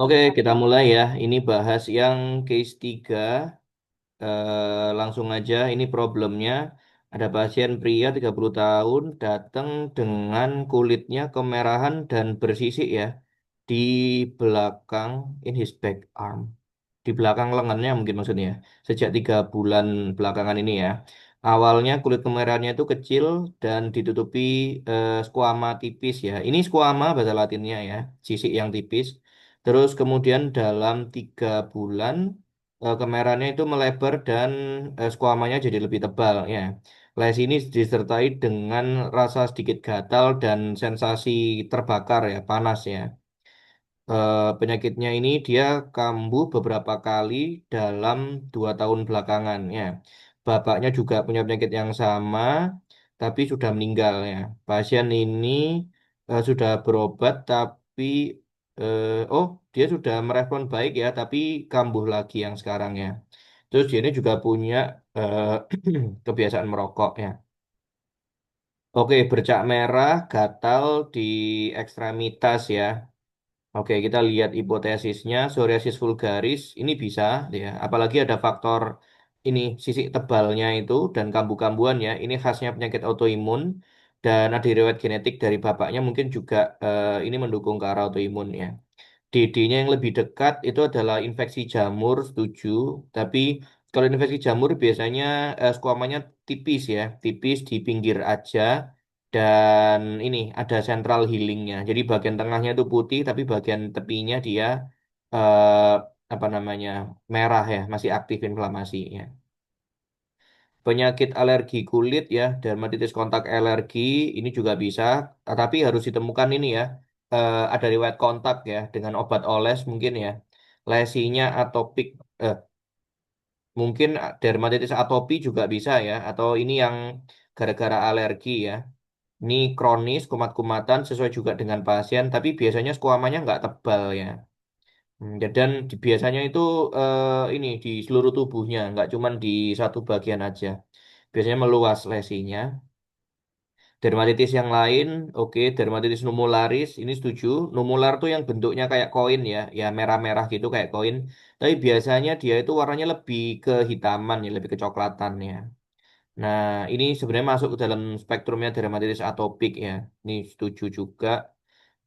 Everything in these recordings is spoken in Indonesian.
Oke, kita mulai ya. Ini bahas yang case 3. Langsung aja, ini problemnya. Ada pasien pria 30 tahun datang dengan kulitnya kemerahan dan bersisik ya. Di belakang, in his back arm. Di belakang lengannya mungkin maksudnya ya. Sejak 3 bulan belakangan ini ya. Awalnya kulit kemerahannya itu kecil dan ditutupi skuama tipis ya. Ini skuama bahasa Latinnya ya, sisik yang tipis. Terus kemudian dalam 3 bulan kemerahannya itu melebar dan skuamanya jadi lebih tebal ya. Lesi ini disertai dengan rasa sedikit gatal dan sensasi terbakar ya, panas ya. Penyakitnya ini dia kambuh beberapa kali dalam 2 tahun belakangan ya. Bapaknya juga punya penyakit yang sama, tapi sudah meninggal ya. Pasien ini sudah berobat, tapi dia sudah merespon baik ya, tapi kambuh lagi yang sekarang ya. Terus dia ini juga punya eh, kebiasaan merokok ya. Oke, bercak merah, gatal di ekstremitas ya. Oke, kita lihat hipotesisnya psoriasis vulgaris ini bisa ya, apalagi ada faktor ini sisik tebalnya itu dan kambuh-kambuhan ya. Ini khasnya penyakit autoimun dan ada riwayat genetik dari bapaknya mungkin juga ini mendukung ke arah autoimun ya. DD-nya yang lebih dekat itu adalah infeksi jamur, setuju. Tapi kalau infeksi jamur biasanya skuamanya tipis ya, tipis di pinggir aja dan ini ada central healingnya. Jadi bagian tengahnya itu putih, tapi bagian tepinya dia eh, apa namanya merah ya, masih aktif inflamasinya. Penyakit alergi kulit ya, dermatitis kontak alergi ini juga bisa, tapi harus ditemukan ini ya, ada riwayat kontak ya dengan obat oles mungkin ya, lesinya atopik, eh, mungkin dermatitis atopi juga bisa ya, atau ini yang gara-gara alergi ya. Ini kronis, kumat-kumatan sesuai juga dengan pasien, tapi biasanya skuamanya nggak tebal ya. Dan biasanya itu ini di seluruh tubuhnya, nggak cuma di satu bagian aja. Biasanya meluas lesinya. Dermatitis yang lain, oke, dermatitis numularis, ini setuju. Numular tuh yang bentuknya kayak koin ya, ya merah-merah gitu kayak koin. Tapi biasanya dia itu warnanya lebih kehitaman ya, lebih kecoklatan ya. Nah, ini sebenarnya masuk ke dalam spektrumnya dermatitis atopik ya. Ini setuju juga.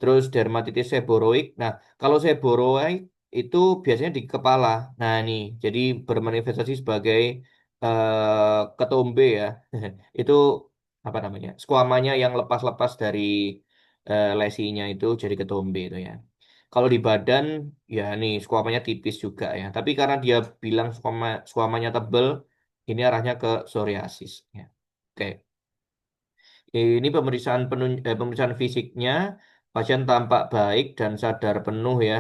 Terus dermatitis seboroik. Nah, kalau seboroik itu biasanya di kepala. Nah, ini jadi bermanifestasi sebagai ketombe ya. Itu apa namanya? Skuamanya yang lepas-lepas dari lesinya itu jadi ketombe itu ya. Kalau di badan ya nih skuamanya tipis juga ya. Tapi karena dia bilang skuamanya tebel, ini arahnya ke psoriasis ya. Oke. Ini pemeriksaan fisiknya, pasien tampak baik dan sadar penuh ya.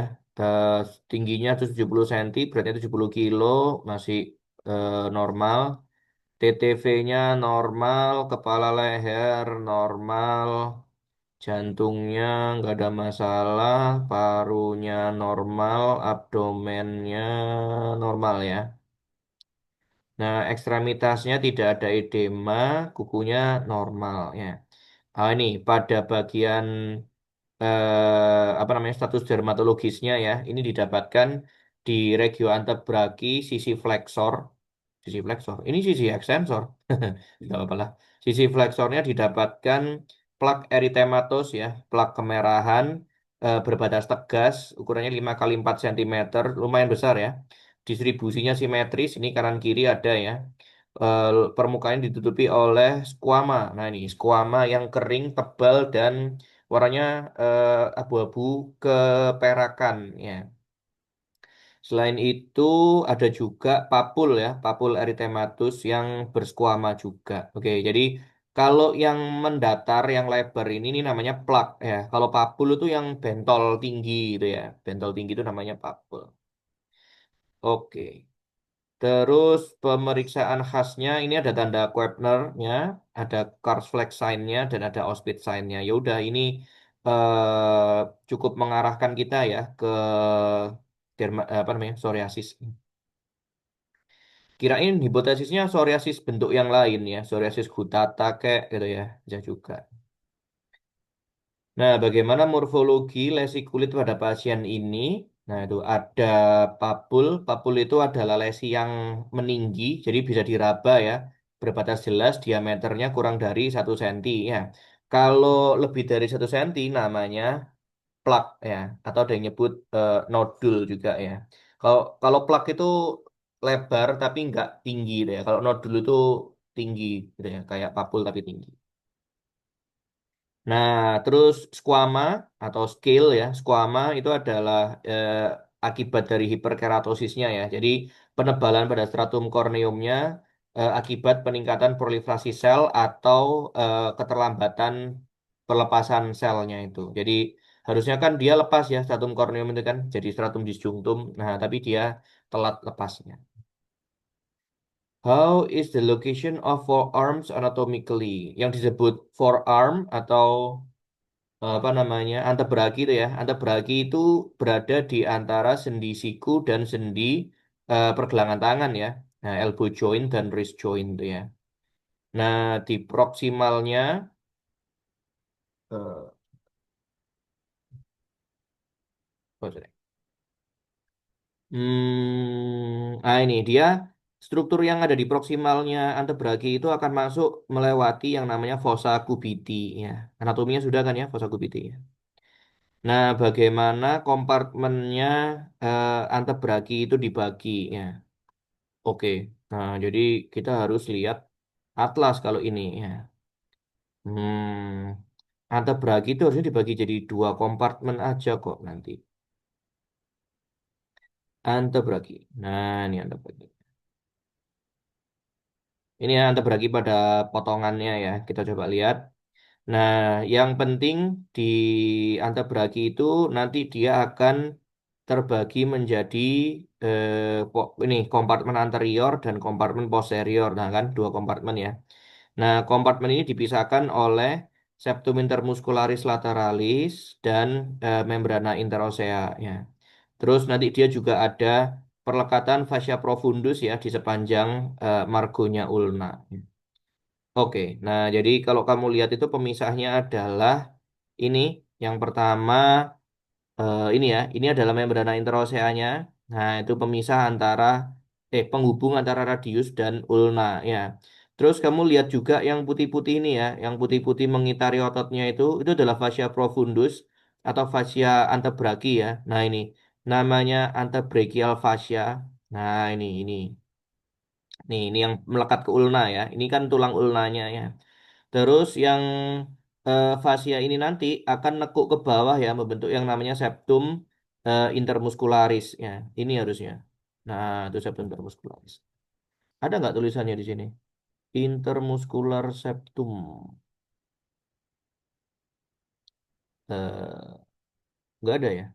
Tingginya 70 cm, beratnya 70 kilo, masih normal. TTV-nya normal, kepala leher normal, jantungnya nggak ada masalah, parunya normal, abdomennya normal ya. Nah, ekstremitasnya tidak ada edema, kukunya normal ya. Ini pada bagian apa namanya status dermatologisnya ya, ini didapatkan di regio antebraki sisi flexor, ini sisi extensor, tidak apa-apa lah. Sisi fleksornya didapatkan plak erythematos ya, plak kemerahan berbatas tegas, ukurannya 5 kali 4 cm, lumayan besar ya. Distribusinya simetris, ini kanan kiri ada ya. Permukaannya ditutupi oleh skuama. Nah ini skuama yang kering, tebal dan warnanya abu-abu keperakan ya. Selain itu ada juga papul ya, papul erythematus yang berskuama juga. Oke, jadi kalau yang mendatar, yang lebar ini namanya plak ya. Kalau papul itu yang bentol tinggi gitu ya. Bentol tinggi itu namanya papul. Oke. Terus pemeriksaan khasnya ini ada tanda Koepner-nya, ada Karsfleck sign-nya, dan ada Auspitz sign-nya. Ya udah ini cukup mengarahkan kita ya ke apa namanya psoriasis. Kirain hipotesisnya psoriasis bentuk yang lain ya, psoriasis gutata kayak gitu ya, bisa juga. Nah, bagaimana morfologi lesi kulit pada pasien ini? Nah, itu ada papul. Papul itu adalah lesi yang meninggi, jadi bisa diraba ya. Berbatas jelas, diameternya kurang dari 1 cm ya. Kalau lebih dari 1 cm namanya plak ya, atau ada yang nyebut nodul juga ya. Kalau kalau plak itu lebar tapi nggak tinggi deh. Kalau nodul itu tinggi gitu ya, kayak papul tapi tinggi. Nah, terus squama atau scale ya, squama itu adalah akibat dari hiperkeratosisnya ya. Jadi penebalan pada stratum corneumnya akibat peningkatan proliferasi sel atau keterlambatan pelepasan selnya itu. Jadi harusnya kan dia lepas ya stratum corneum itu kan jadi stratum disjunctum. Nah, tapi dia telat lepasnya. How is the location of forearms anatomically? Yang disebut forearm atau apa namanya antebragi itu ya, antebragi itu berada di antara sendi siku dan sendi pergelangan tangan ya, nah elbow joint dan wrist joint itu ya. Nah di proksimalnya eh, oh, sorry. Ini dia struktur yang ada di proksimalnya antebragi itu akan masuk melewati yang namanya fossa cubiti ya. Anatominya sudah kan ya fossa cubiti ya. Nah, bagaimana kompartemennya antebragi itu dibagi ya. Oke, nah jadi kita harus lihat atlas kalau ini ya. Antebragi itu harusnya dibagi jadi 2 kompartemen aja kok nanti. Antebragi. Nah, ini antebragi. Ini ya antebragi pada potongannya ya. Kita coba lihat. Nah, yang penting di antebragi itu nanti dia akan terbagi menjadi ini kompartemen anterior dan kompartemen posterior. Nah, kan 2 kompartemen ya. Nah, kompartemen ini dipisahkan oleh septum intermuscularis lateralis dan membrana interosea ya. Terus nanti dia juga ada perlekatan fascia profundus ya di sepanjang margonya ulna. Oke, nah jadi kalau kamu lihat itu pemisahnya adalah ini yang pertama ini ya, ini adalah membrana interoseanya. Nah, itu pemisah antara penghubung antara radius dan ulna ya. Terus kamu lihat juga yang putih-putih ini ya, yang putih-putih mengitari ototnya itu adalah fascia profundus atau fascia antebragi ya. Nah, ini namanya antebrachial fascia. Nah, ini. Ini yang melekat ke ulna ya. Ini kan tulang ulnanya ya. Terus yang fascia ini nanti akan nekuk ke bawah ya, membentuk yang namanya septum intermuscularis ya. Ini harusnya. Nah, itu septum intermuscularis. Ada nggak tulisannya di sini? Intermuscular septum. Eh, nggak ada ya?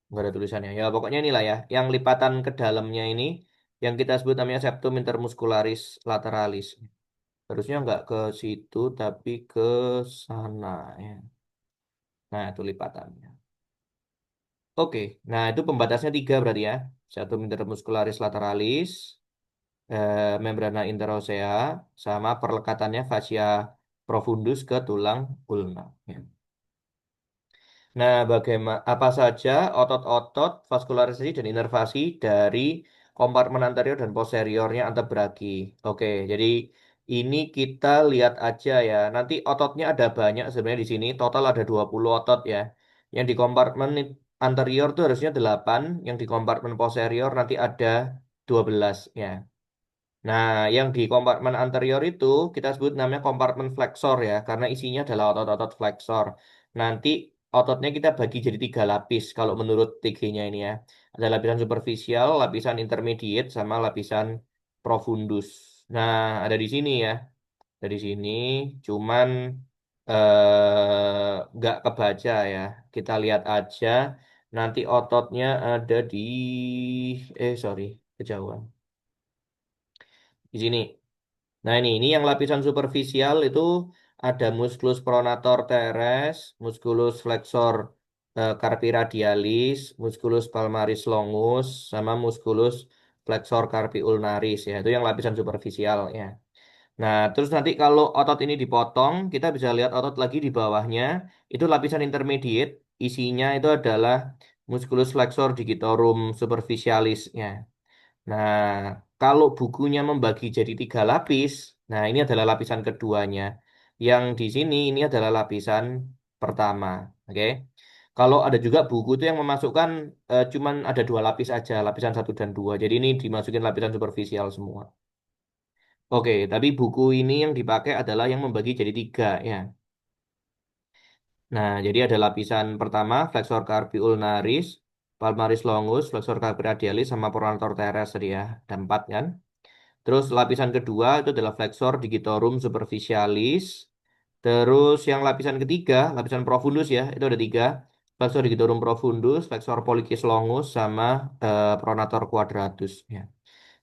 Nggak ada tulisannya. Ya, pokoknya inilah ya. Yang lipatan ke dalamnya ini, yang kita sebut namanya septum intermuscularis lateralis. Harusnya nggak ke situ, tapi ke sana ya. Nah, itu lipatannya. Oke, nah itu pembatasnya 3 berarti ya. Satu intermuscularis lateralis, membrana interosea, sama perlekatannya fascia profundus ke tulang ulna. Ya. Nah, bagaimana apa saja otot-otot vaskularisasi dan inervasi dari kompartemen anterior dan posteriornya antebragi. Oke, jadi ini kita lihat aja ya. Nanti ototnya ada banyak sebenarnya di sini. Total ada 20 otot ya. Yang di kompartemen anterior itu harusnya 8, yang di kompartemen posterior nanti ada 12 ya. Nah, yang di kompartemen anterior itu kita sebut namanya kompartemen flexor ya, karena isinya adalah otot-otot flexor. Nanti ototnya kita bagi jadi 3 lapis kalau menurut TG-nya ini ya. Ada lapisan superficial, lapisan intermediate, sama lapisan profundus. Nah, ada di sini ya, dari sini, cuman nggak kebaca ya. Kita lihat aja. Nanti ototnya ada di, sorry, kejauhan. Di sini. Nah ini yang lapisan superficial itu ada musculus pronator teres, musculus flexor carpi radialis, musculus palmaris longus, sama musculus flexor carpi ulnaris ya. Itu yang lapisan superficial ya. Nah, terus nanti kalau otot ini dipotong, kita bisa lihat otot lagi di bawahnya, itu lapisan intermediate, isinya itu adalah musculus flexor digitorum superficialisnya. Nah, kalau bukunya membagi jadi tiga lapis, nah ini adalah lapisan keduanya. Yang di sini ini adalah lapisan pertama. Oke. Kalau ada juga buku itu yang memasukkan cuman ada dua lapis aja, lapisan satu dan dua. Jadi ini dimasukin lapisan superficial semua. Oke, tapi buku ini yang dipakai adalah yang membagi jadi tiga ya. Nah, jadi ada lapisan pertama, flexor carpi ulnaris, palmaris longus, flexor carpi radialis, sama pronator teres ya. Ada empat kan. Terus lapisan kedua itu adalah flexor digitorum superficialis. Terus yang lapisan ketiga, lapisan profundus ya, itu ada tiga. Flexor digitorum profundus, flexor pollicis longus, sama pronator quadratus ya.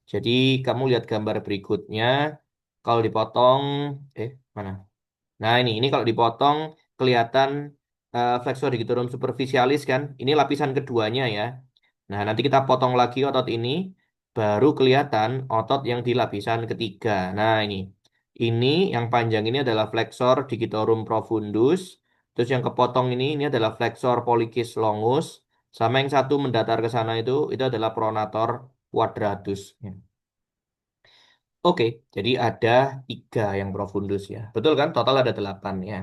Jadi kamu lihat gambar berikutnya, kalau dipotong, mana? Nah ini kalau dipotong kelihatan flexor digitorum superficialis kan, ini lapisan keduanya ya. Nah, nanti kita potong lagi otot ini, baru kelihatan otot yang di lapisan ketiga. Nah, ini. Ini yang panjang ini adalah flexor digitorum profundus. Terus yang kepotong ini adalah flexor pollicis longus. Sama yang satu mendatar ke sana itu adalah pronator quadratus. Ya. Oke, jadi ada tiga yang profundus ya. Betul kan? Total ada delapan ya.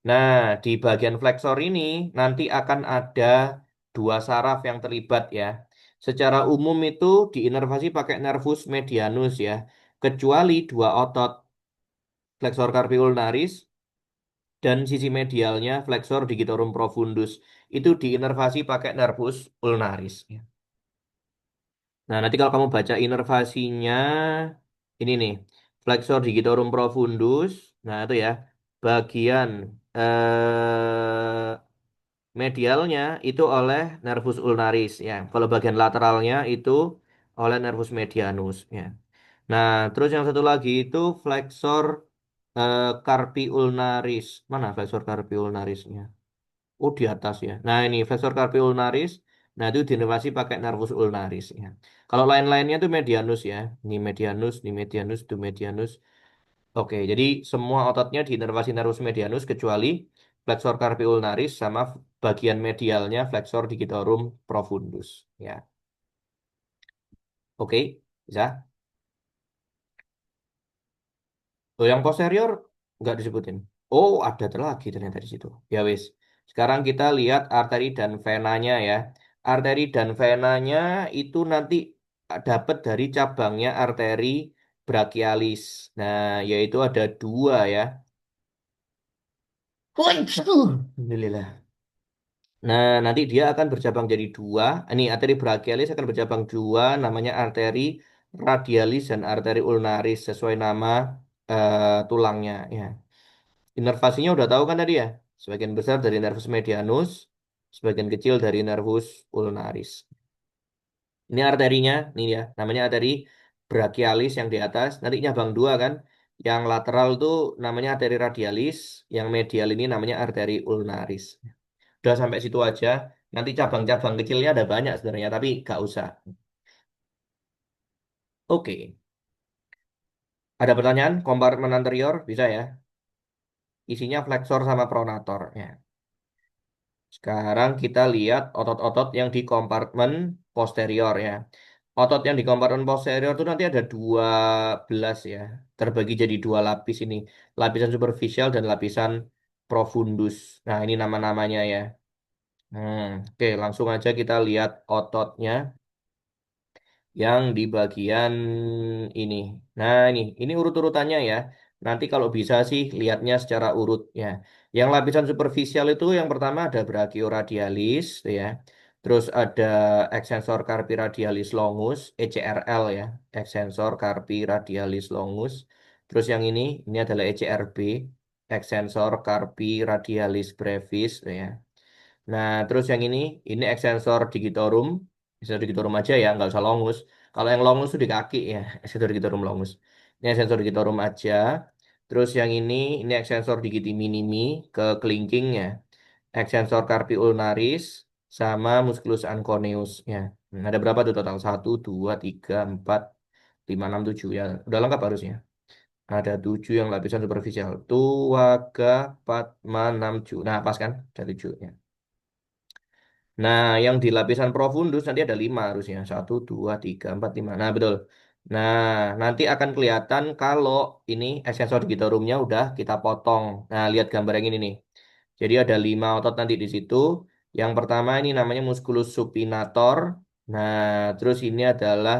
Nah, di bagian flexor ini nanti akan ada dua saraf yang terlibat ya. Secara umum itu diinervasi pakai nervus medianus ya. Kecuali dua otot, flexor carpi ulnaris dan sisi medialnya flexor digitorum profundus. Itu diinervasi pakai nervus ulnaris ya. Nah, nanti kalau kamu baca inervasinya, ini nih, flexor digitorum profundus. Nah, itu ya, bagian medialnya itu oleh nervus ulnaris ya. Kalau bagian lateralnya itu oleh nervus medianus ya. Nah, terus yang satu lagi itu flexor carpi ulnaris. Mana flexor carpi ulnarisnya? Oh, di atas ya. Nah, ini flexor carpi ulnaris. Nah, itu diinervasi pakai nervus ulnaris ya. Kalau lain-lainnya itu medianus ya. Ini medianus, itu medianus. Oke, jadi semua ototnya diinervasi nervus medianus kecuali flexor carpi ulnaris sama bagian medialnya flexor digitorum profundus. Ya, oke, bisa. Oh, yang posterior nggak disebutin. Oh, ada lagi ternyata di situ. Ya wis. Sekarang kita lihat arteri dan venanya ya. Arteri dan venanya itu nanti dapat dari cabangnya arteri brachialis. Nah, yaitu ada dua ya. Waduh. Alhamdulillah. Nah, nanti dia akan bercabang jadi dua. Ini arteri brachialis akan bercabang dua, namanya arteri radialis dan arteri ulnaris sesuai nama tulangnya. Ya. Inervasinya udah tahu kan tadi ya? Sebagian besar dari nervus medianus, sebagian kecil dari nervus ulnaris. Ini arterinya, nih ya, namanya arteri brachialis yang di atas. Nanti nyabang dua kan? Yang lateral tuh namanya arteri radialis, yang medial ini namanya arteri ulnaris. Udah sampai situ aja. Nanti cabang-cabang kecilnya ada banyak sebenarnya, tapi gak usah. Oke. Ada pertanyaan? Kompartemen anterior? Bisa ya? Isinya flexor sama pronator. Ya. Sekarang kita lihat otot-otot yang di kompartemen posterior ya. Otot yang di kompartemen posterior itu nanti ada 12 ya. Terbagi jadi dua lapis ini. Lapisan superficial dan lapisan profundus. Nah, ini nama-namanya ya. Oke, langsung aja kita lihat ototnya yang di bagian ini. Nah, ini urut-urutannya ya. Nanti kalau bisa sih lihatnya secara urut ya. Yang lapisan superficial itu yang pertama ada brachioradialis tuh ya. Terus ada extensor carpi radialis longus, ECRL ya. Extensor carpi radialis longus. Terus yang ini adalah ECRB, extensor carpi radialis brevis tuh ya. Nah, terus yang ini extensor digitorum. Extensor digitorum aja ya, nggak usah longus. Kalau yang longus itu di kaki ya, extensor digitorum longus. Ini extensor digitorum aja. Terus yang ini extensor digiti minimi ke kelingkingnya. Extensor carpi ulnaris sama musculus anconeus ya. Ada berapa tuh total? Satu, dua, tiga, empat, lima, enam, tujuh ya. Udah lengkap harusnya. Ada tujuh yang lapisan superficial. Tuaga, empat, enam, tujuh. Nah, pas kan? Ada tujuh ya. Nah, yang di lapisan profundus nanti ada lima harusnya. Satu, dua, tiga, empat, lima. Nah, betul. Nah, nanti akan kelihatan kalau ini extensor digitalumnya udah kita potong. Nah, lihat gambar yang ini nih. Jadi ada lima otot nanti di situ. Yang pertama ini namanya musculus supinator. Nah, terus ini adalah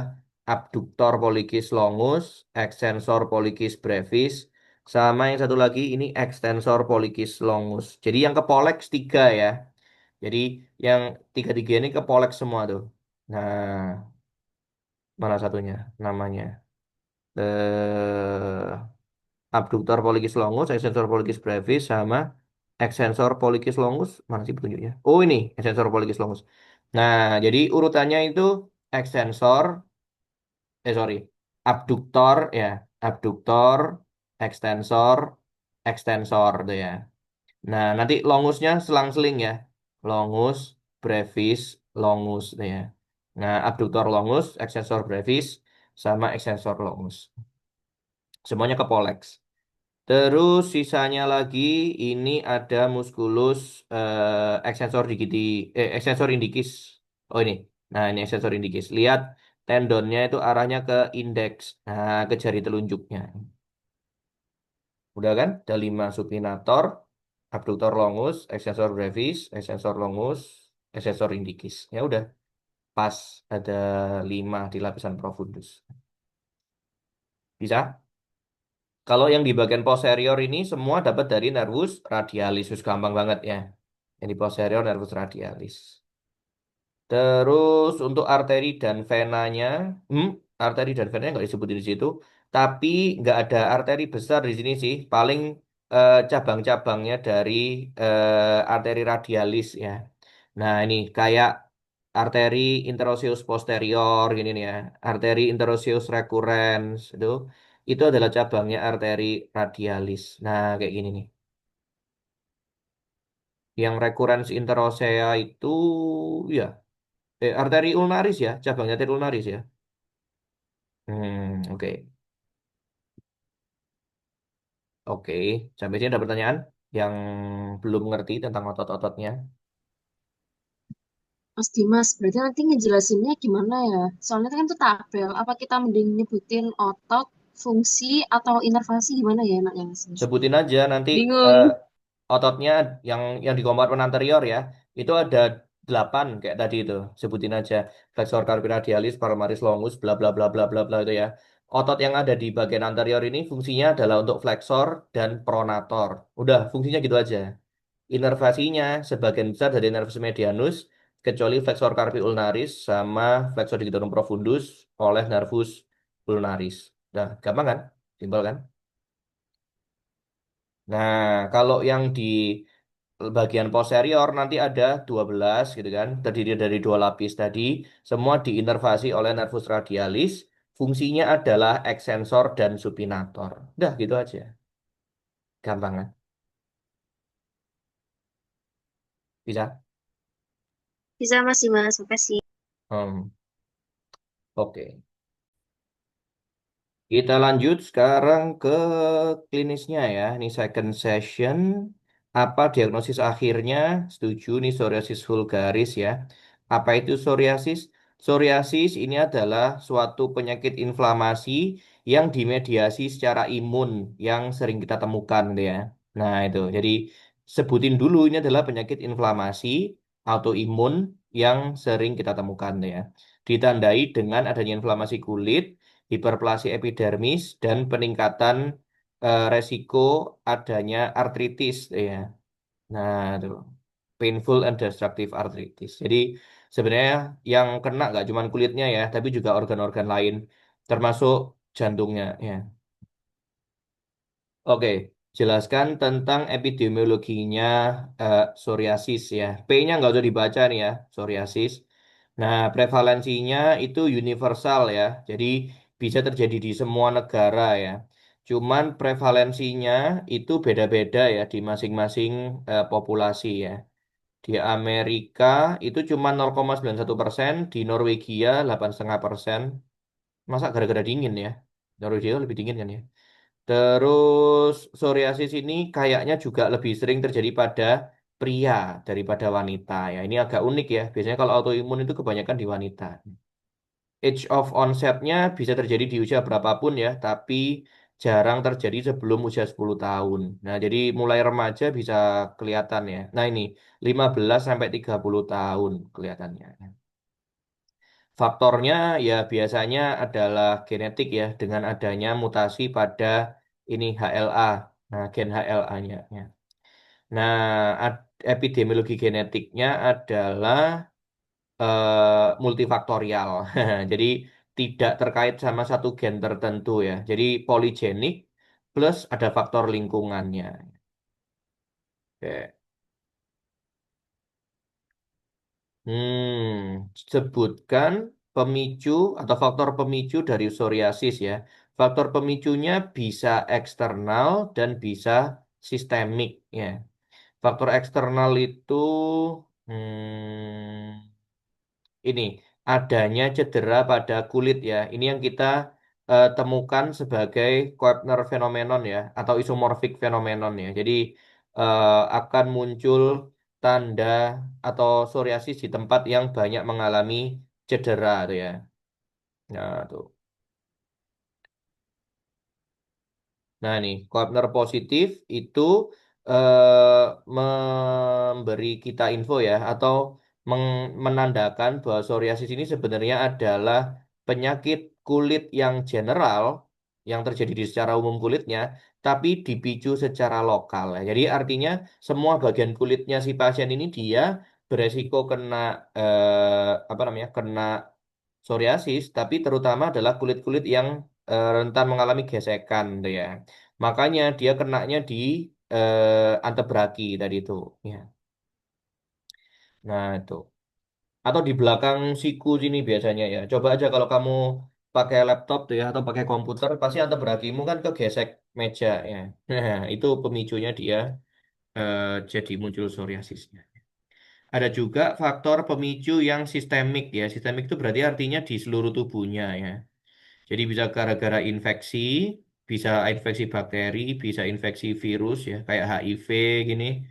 abductor pollicis longus, extensor pollicis brevis, sama yang satu lagi ini extensor pollicis longus. Jadi yang ke pollex tiga ya. Jadi yang tiga-tiga ini ke pollex semua tuh. Nah, mana satunya namanya? Abductor pollicis longus, extensor pollicis brevis, sama extensor pollicis longus. Mana sih petunjuknya? Oh ini, extensor pollicis longus. Nah, jadi urutannya itu extensor, sorry, abductor ya, abductor, extensor, extensor tuh ya. Nah, nanti longusnya selang-seling ya. Longus, brevis, longus tuh ya. Nah, abductor longus, extensor brevis, sama extensor longus. Semuanya ke pollex. Terus sisanya lagi ini ada musculus extensor digiti, extensor indikis. Oh ini. Nah, ini extensor indikis. Lihat tendonnya itu arahnya ke indeks. Nah, ke jari telunjuknya. Udah kan? Ada lima supinator, abductor longus, extensor brevis, extensor longus, extensor indikis. Ya udah, pas ada lima di lapisan profundus. Bisa? Kalau yang di bagian posterior ini semua dapat dari nervus radialis. Sus, gampang banget ya. Yang di posterior nervus radialis. Terus untuk arteri dan venanya, hmm, arteri dan venanya nggak disebutin di situ. Tapi nggak ada arteri besar di sini sih. Paling cabang-cabangnya dari arteri radialis ya. Nah ini kayak arteri interosseus posterior gini nih ya. Arteri interosseus recurrens itu adalah cabangnya arteri radialis. Nah kayak gini nih. Yang recurrens interossea itu ya arteri ulnaris ya, cabangnya arteri ulnaris ya. Oke. Oke. Sampai sini ada pertanyaan yang belum ngerti tentang otot-ototnya. Mas Dimas, berarti nanti ngejelasinnya gimana ya? Soalnya kan itu tabel. Apa kita mending nyebutin otot, fungsi, atau inervasi gimana ya enaknya Mas Dimas? Sebutin aja nanti Bingung. eh, ototnya yang di kompartemen anterior ya. Itu ada 8 kayak tadi itu. Sebutin aja flexor carpi radialis, palmaris longus, bla bla bla bla bla bla itu ya. Otot yang ada di bagian anterior ini fungsinya adalah untuk flexor dan pronator. Udah, fungsinya gitu aja. Inervasinya sebagian besar dari nervus medianus kecuali flexor carpi ulnaris sama flexor digitorum profundus oleh nervus ulnaris. Nah, gampang kan? Simpel kan? Nah, kalau yang di bagian posterior nanti ada 12 gitu kan, terdiri dari dua lapis tadi, semua diinervasi oleh nervus radialis, fungsinya adalah extensor dan supinator. Udah gitu aja. Gampang kan? Bisa? Bisa Mas Dimas, makasih. Hmm, oke. Kita lanjut sekarang ke klinisnya ya. Ini second session. Apa diagnosis akhirnya? Setuju nih psoriasis vulgaris ya. Apa itu psoriasis? Psoriasis ini adalah suatu penyakit inflamasi yang dimediasi secara imun yang sering kita temukan gitu ya. Nah itu. Jadi sebutin dulu ini adalah penyakit inflamasi autoimun yang sering kita temukan gitu ya. Ditandai dengan adanya inflamasi kulit, hiperplasi epidermis, dan peningkatan resiko adanya artritis ya. Nah, itu painful and destructive arthritis. Jadi sebenarnya yang kena nggak cuma kulitnya ya, tapi juga organ-organ lain, termasuk jantungnya ya. Oke, jelaskan tentang epidemiologinya psoriasis ya. P-nya nggak usah dibaca nih ya, psoriasis. Nah, prevalensinya itu universal ya. Jadi bisa terjadi di semua negara ya. Cuman prevalensinya itu beda-beda ya di masing-masing populasi ya. Di Amerika itu cuma 0,91%, di Norwegia 8,5%. Masa gara-gara dingin ya? Norwegia lebih dingin kan ya? Terus psoriasis ini kayaknya juga lebih sering terjadi pada pria daripada wanita ya. Ini agak unik ya. Biasanya kalau autoimun itu kebanyakan di wanita. Age of onsetnya bisa terjadi di usia berapapun ya, tapi jarang terjadi sebelum usia 10 tahun. Nah, jadi mulai remaja bisa kelihatan ya. Nah, ini 15 sampai 30 tahun kelihatannya. Faktornya ya biasanya adalah genetik ya, dengan adanya mutasi pada ini HLA. Nah, gen HLA-nya. Ya. Nah, epidemiologi genetiknya adalah multifaktorial. Jadi tidak terkait sama satu gen tertentu ya. Jadi poligenik plus ada faktor lingkungannya. Oke. Sebutkan pemicu atau faktor pemicu dari psoriasis ya. Faktor pemicunya bisa eksternal dan bisa sistemik ya. Faktor eksternal itu ini adanya cedera pada kulit ya. Ini yang kita temukan sebagai Koepner phenomenon ya atau isomorphic phenomenon ya. Jadi akan muncul tanda atau psoriasis di tempat yang banyak mengalami cedera tuh ya. Nah, tuh. Nah, nih, Koepner positif itu memberi kita info ya, atau menandakan bahwa psoriasis ini sebenarnya adalah penyakit kulit yang general, yang terjadi di secara umum kulitnya, tapi dipicu secara lokal ya. Jadi artinya semua bagian kulitnya si pasien ini dia beresiko kena apa namanya, kena psoriasis, tapi terutama adalah kulit-kulit yang rentan mengalami gesekan, tuh ya. Makanya dia kenanya di antebraki tadi itu. Ya. Nah, itu. Atau di belakang siku sini biasanya ya. Coba aja kalau kamu pakai laptop tuh ya atau pakai komputer, pasti antebrakimu kan kegesek meja ya. Nah, itu pemicunya dia eh, jadi muncul psoriasisnya. Ada juga faktor pemicu yang sistemik ya. Sistemik itu berarti artinya di seluruh tubuhnya ya. Jadi bisa gara-gara infeksi, bisa infeksi bakteri, bisa infeksi virus ya, kayak HIV gini.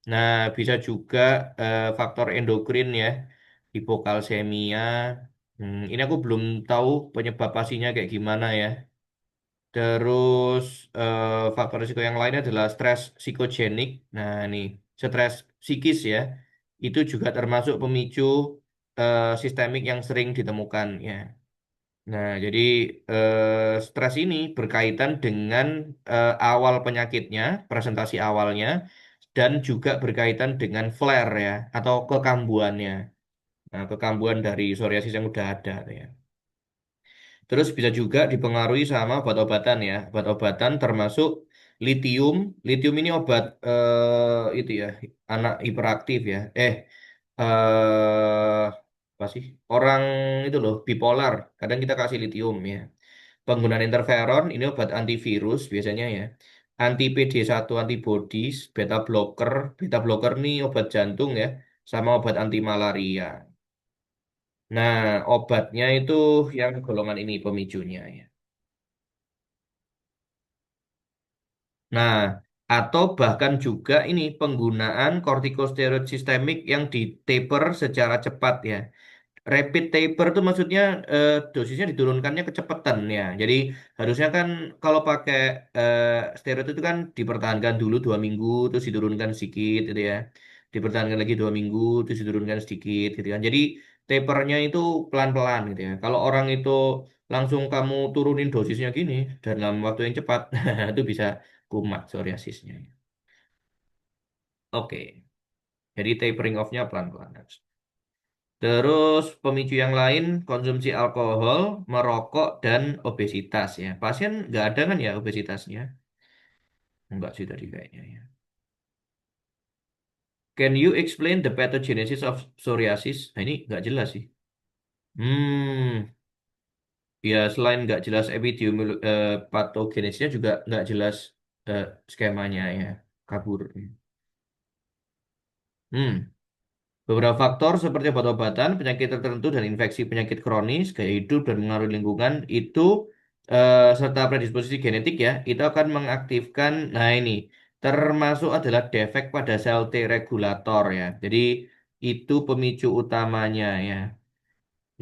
Nah, bisa juga faktor endokrin ya, hipokalsemia. Ini aku belum tahu penyebab pastinya kayak gimana ya. Terus faktor risiko yang lainnya adalah stres psikogenik. Nah, nih, stres psikis ya, itu juga termasuk pemicu sistemik yang sering ditemukan ya. Nah, jadi stres ini berkaitan dengan awal penyakitnya, presentasi awalnya, dan juga berkaitan dengan flare ya, atau kekambuhannya. Nah, kekambuhan dari psoriasis yang udah ada ya. Terus bisa juga dipengaruhi sama obat-obatan ya, obat-obatan termasuk litium. Litium ini obat itu ya, anak hiperaktif ya. Apa sih? Orang itu loh, bipolar. Kadang kita kasih litium ya. Penggunaan interferon ini obat antivirus biasanya ya. Anti PD1 antibodies, beta blocker nih obat jantung ya, sama obat anti malaria. Nah, obatnya itu yang golongan ini pemicunya ya. Nah, atau bahkan juga ini penggunaan kortikosteroid sistemik yang di taper secara cepat ya. Rapid taper itu maksudnya dosisnya diturunkannya kecepatan ya. Jadi harusnya kan kalau pakai eh, steroid itu kan dipertahankan dulu 2 minggu, terus diturunkan sedikit gitu ya. Dipertahankan lagi 2 minggu, terus diturunkan sedikit gitu kan. Jadi tapernya itu pelan-pelan gitu ya. Kalau orang itu langsung kamu turunin dosisnya gini dalam waktu yang cepat, itu bisa kumat psoriasisnya. Oke, jadi tapering off-nya pelan-pelan. Terus pemicu yang lain konsumsi alkohol, merokok, dan obesitas ya. Pasien nggak ada kan ya obesitasnya? Enggak sih tadi kayaknya ya. Can you explain the pathogenesis of psoriasis? Nah ini nggak jelas sih. Hmm, ya selain nggak jelas patogenesisnya juga nggak jelas skemanya ya. Kabur. Hmm. Beberapa faktor seperti obat-obatan, penyakit tertentu, dan infeksi penyakit kronis, gaya hidup, dan pengaruh lingkungan itu serta predisposisi genetik ya, itu akan mengaktifkan, nah ini. termasuk adalah defek pada sel T regulator ya. Jadi itu pemicu utamanya ya.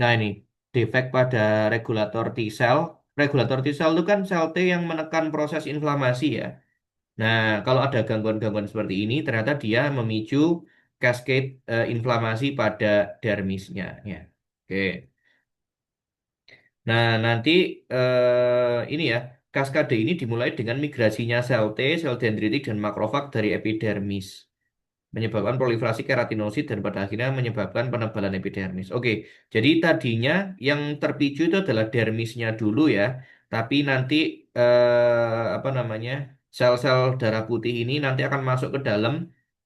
Nah ini defek pada regulator T cell. Regulator T cell itu kan sel T yang menekan proses inflamasi ya. Nah, kalau ada gangguan-gangguan seperti ini, ternyata dia memicu cascade inflamasi pada dermisnya. Ya. Oke. Nah, nanti ini ya, kaskade ini dimulai dengan migrasinya sel T, sel dendritik, dan makrofag dari epidermis menyebabkan proliferasi keratinosit dan pada akhirnya menyebabkan penebalan epidermis. Oke, jadi tadinya yang terpicu itu adalah dermisnya dulu ya, tapi nanti apa namanya sel-sel darah putih ini nanti akan masuk ke dalam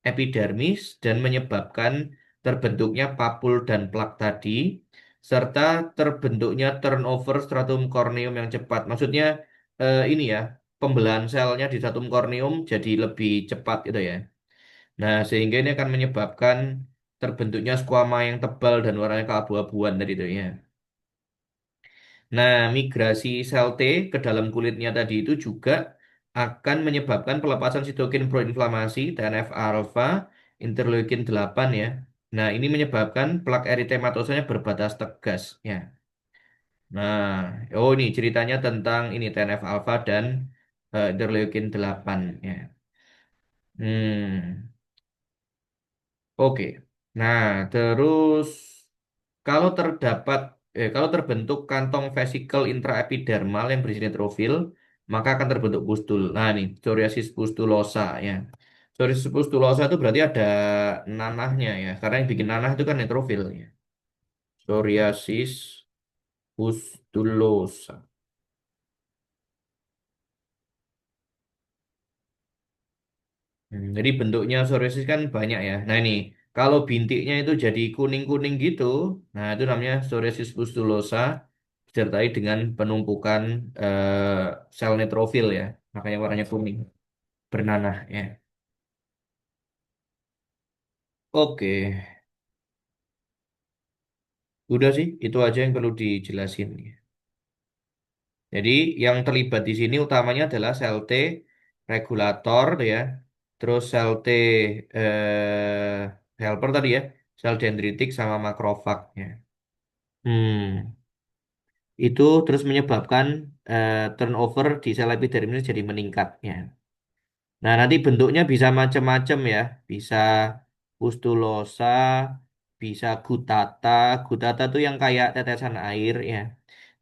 epidermis dan menyebabkan terbentuknya papul dan plak tadi, serta terbentuknya turnover stratum corneum yang cepat. Maksudnya ini ya, pembelahan selnya di stratum corneum jadi lebih cepat gitu ya. Nah, sehingga ini akan menyebabkan terbentuknya skuama yang tebal dan warnanya keabu-abuan tadi itu ya. Nah, migrasi sel T ke dalam kulitnya tadi itu juga akan menyebabkan pelepasan sitokin proinflamasi, TNF-alfa, interleukin 8 ya. Nah, ini menyebabkan plak eritematosanya berbatas tegas ya. Nah, oh ini ceritanya tentang ini TNF-alfa dan interleukin 8 ya. Hmm. Oke. Nah, terus kalau terbentuk kantong vesikel intraepidermal yang berisi neutrofil, maka akan terbentuk pustul. Nah, nih, psoriasis pustulosa ya. Psoriasis pustulosa itu berarti ada nanahnya ya, karena yang bikin nanah itu kan neutrofil ya. Psoriasis pustulosa. Jadi bentuknya psoriasis kan banyak ya. Nah ini, kalau bintiknya itu jadi kuning-kuning gitu, nah itu namanya psoriasis pustulosa, disertai dengan penumpukan sel neutrofil ya. Makanya warnanya kuning, bernanah ya. Oke, udah sih, itu aja yang perlu dijelasin. Jadi yang terlibat di sini utamanya adalah sel T regulator tuh ya, terus sel T helper tadi ya, sel dendritik sama makrofagnya. Hmm, itu terus menyebabkan turnover di sel epidermis jadi meningkat ya. Nah, nanti bentuknya bisa macam-macam ya. Bisa pustulosa, bisa gutata. Gutata tuh yang kayak tetesan air ya.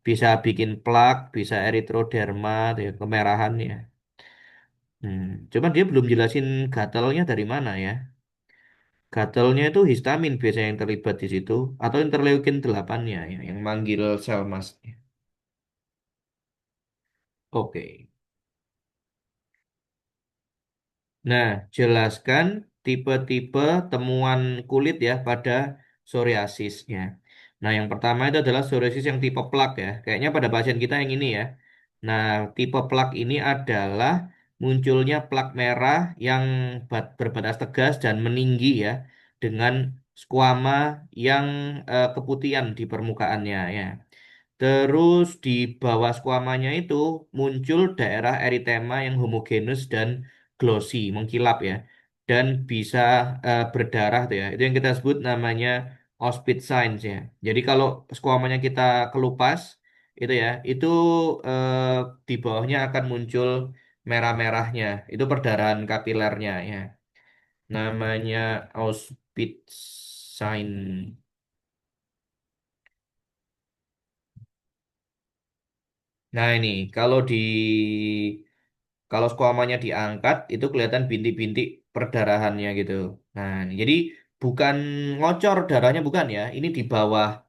Bisa bikin plak, bisa erythroderma, tuh ya, kemerahan ya. Cuman dia belum jelasin gatelnya dari mana ya. Gatelnya itu histamin biasanya yang terlibat di situ atau interleukin 8 ya, yang manggil sel mast. Oke. Nah, jelaskan tipe-tipe temuan kulit ya pada psoriasisnya. Nah, yang pertama itu adalah psoriasis yang tipe plak ya. Kayaknya pada pasien kita yang ini ya. Nah, tipe plak ini adalah munculnya plak merah yang berbatas tegas dan meninggi ya, dengan skuama yang keputihan di permukaannya ya. Terus di bawah skuamanya itu muncul daerah eritema yang homogenus dan glossy, mengkilap ya. Dan bisa berdarah tuh ya. Itu yang kita sebut namanya Auspitz signs ya. Jadi kalau skuamanya kita kelupas itu ya, itu eh, di bawahnya akan muncul merah-merahnya. Itu perdarahan kapilernya ya. Namanya Auspitz sign. Nah ini kalau squamanya diangkat itu kelihatan bintik-bintik perdarahannya gitu. Nah, jadi bukan ngocor darahnya bukan ya. Ini di bawah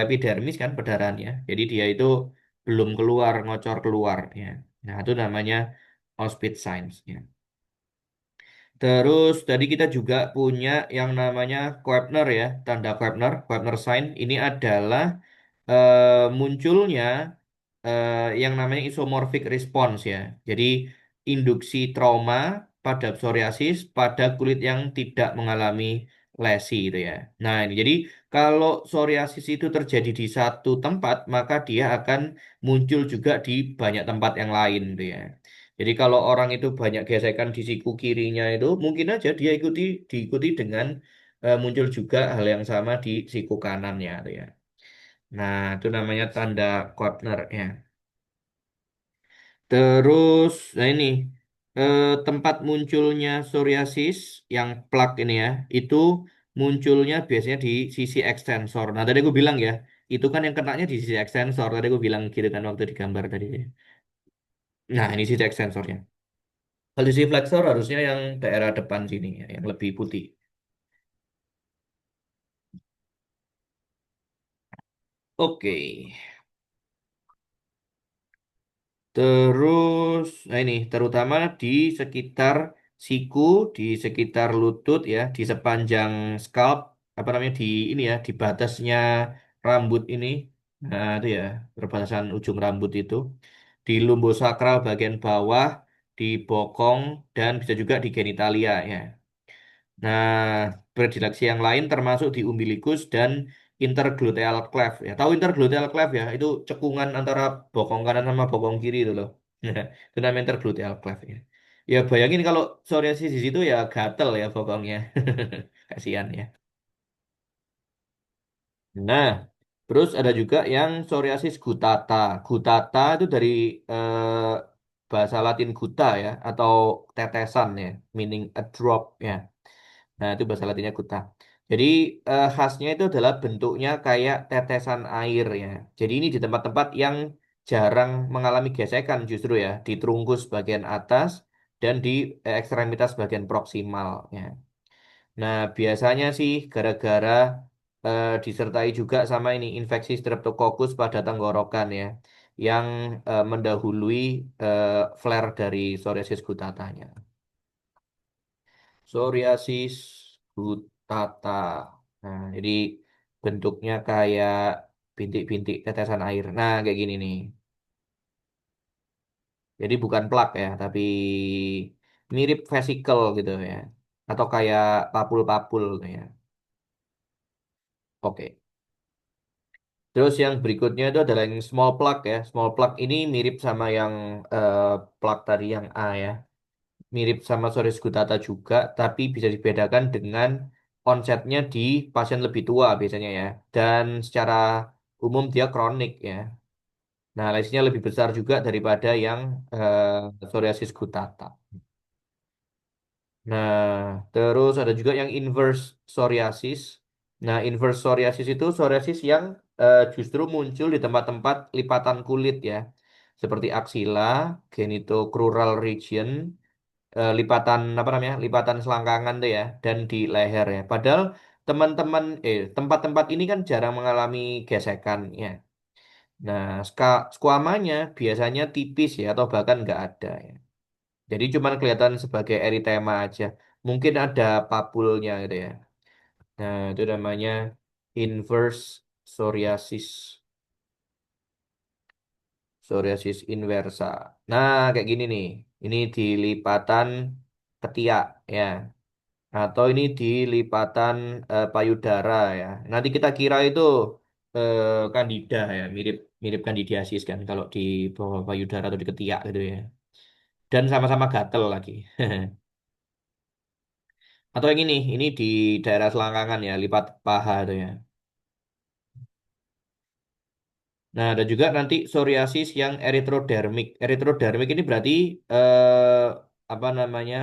epidermis kan perdarahannya. Jadi dia itu belum keluar ngocor keluar ya. Nah, itu namanya Auspitz signs ya. Terus tadi kita juga punya yang namanya Koepner ya, tanda Koepner, Koepner sign. Ini adalah munculnya yang namanya isomorphic response ya. Jadi induksi trauma pada psoriasis pada kulit yang tidak mengalami lesi itu ya. Nah, ini jadi kalau psoriasis itu terjadi di satu tempat, maka dia akan muncul juga di banyak tempat yang lain itu ya. Jadi kalau orang itu banyak gesekan di siku kirinya itu mungkin aja dia diikuti dengan muncul juga hal yang sama di siku kanannya tuh ya. Nah, itu namanya tanda Koepner ya. Terus, nah ini tempat munculnya psoriasis yang plak ini ya, itu munculnya biasanya di sisi ekstensor. Nah, tadi aku bilang ya, itu kan yang kenanya di sisi ekstensor. Tadi aku bilang gitu kan waktu di gambar tadi. Nah, ini sisi ekstensornya. Kalau sisi flexor harusnya yang daerah depan sini ya, yang lebih putih. Oke. Terus, nah ini terutama di sekitar siku, di sekitar lutut ya, di sepanjang scalp, apa namanya di ini ya, di batasnya rambut ini. Nah, itu ya, perbatasan ujung rambut itu. Di lumbosakral bagian bawah, di bokong, dan bisa juga di genitalia ya. Nah, predileksi yang lain termasuk di umbilikus dan intergluteal cleft ya. Tahu intergluteal cleft ya? Itu cekungan antara bokong kanan sama bokong kiri itu loh. Itu namanya intergluteal cleft ya. Ya bayangin kalau psoriasis di situ ya gatel ya bokongnya. Kasihan ya. Nah, terus ada juga yang psoriasis gutata. Gutata itu dari eh, bahasa Latin guta ya, atau tetesan ya, meaning a drop ya. Nah, itu bahasa latinnya guta. Jadi khasnya itu adalah bentuknya kayak tetesan air ya. Jadi ini di tempat-tempat yang jarang mengalami gesekan justru ya, di trunkus bagian atas dan di ekstremitas bagian proksimal ya. Nah, biasanya sih gara-gara disertai juga sama ini infeksi Streptococcus pada tenggorokan ya, yang mendahului eh, flare dari psoriasis gutatanya. Psoriasis gutata. Nah, jadi bentuknya kayak bintik-bintik tetesan air. Nah, kayak gini nih. Jadi bukan plak ya, tapi mirip vesicle gitu ya. Atau kayak papul-papul gitu ya. Oke. Terus yang berikutnya itu adalah yang small plak ya. Small plak ini mirip sama yang eh, plak tadi yang A ya. Mirip sama psoriasis gutata juga, tapi bisa dibedakan dengan onsetnya di pasien lebih tua biasanya ya. Dan secara umum dia kronik ya. Nah, lesinya lebih besar juga daripada yang psoriasis gutata. Nah, terus ada juga yang inverse psoriasis. Nah, inverse psoriasis itu psoriasis yang justru muncul di tempat-tempat lipatan kulit ya. Seperti aksila, genitocrural region, lipatan apa namanya lipatan selangkangan tuh ya dan di leher ya padahal tempat-tempat ini kan jarang mengalami gesekan ya. Nah, skuamanya biasanya tipis ya atau bahkan nggak ada ya, jadi cuma kelihatan sebagai eritema aja, mungkin ada papulnya gitu ya. Nah, itu namanya inverse psoriasis, psoriasis inversa. Nah, kayak gini nih, ini di lipatan ketiak ya. Atau ini di lipatan payudara ya. Nanti kita kira itu kandida ya, mirip mirip kandidiasis kan kalau di bawah payudara atau di ketiak gitu ya. Dan sama-sama gatel lagi. Atau yang ini di daerah selangkangan ya, lipat paha itu ya. Nah, ada juga nanti psoriasis yang erythrodermic. Erythrodermic ini berarti eh, apa namanya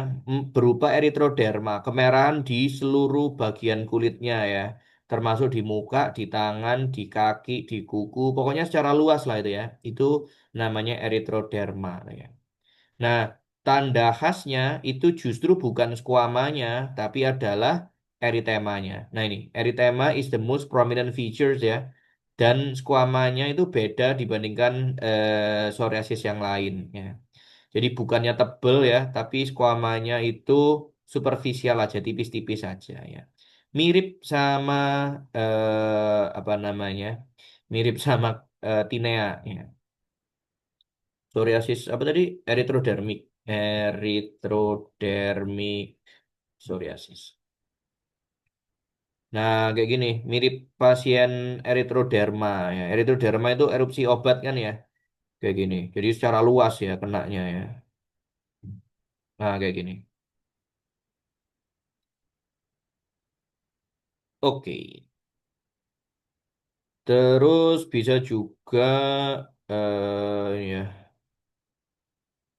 berupa erythroderma, kemerahan di seluruh bagian kulitnya ya, termasuk di muka, di tangan, di kaki, di kuku, pokoknya secara luas lah itu ya. Itu namanya erythroderma ya. Nah, tanda khasnya itu justru bukan skuamanya, tapi adalah eritemanya. Nah ini, eritema is the most prominent features ya. Dan skuamanya itu beda dibandingkan psoriasis yang lain ya. Jadi bukannya tebel ya, tapi skuamanya itu superficial aja, tipis-tipis aja ya. Mirip sama apa namanya? Mirip sama tinea ya. Psoriasis apa tadi? Erythrodermic. Erythrodermic psoriasis. Nah, kayak gini, mirip pasien erythroderma ya. Erythroderma itu erupsi obat kan ya, kayak gini. Jadi secara luas ya kenanya ya. Nah, kayak gini. Oke. Terus bisa juga ya.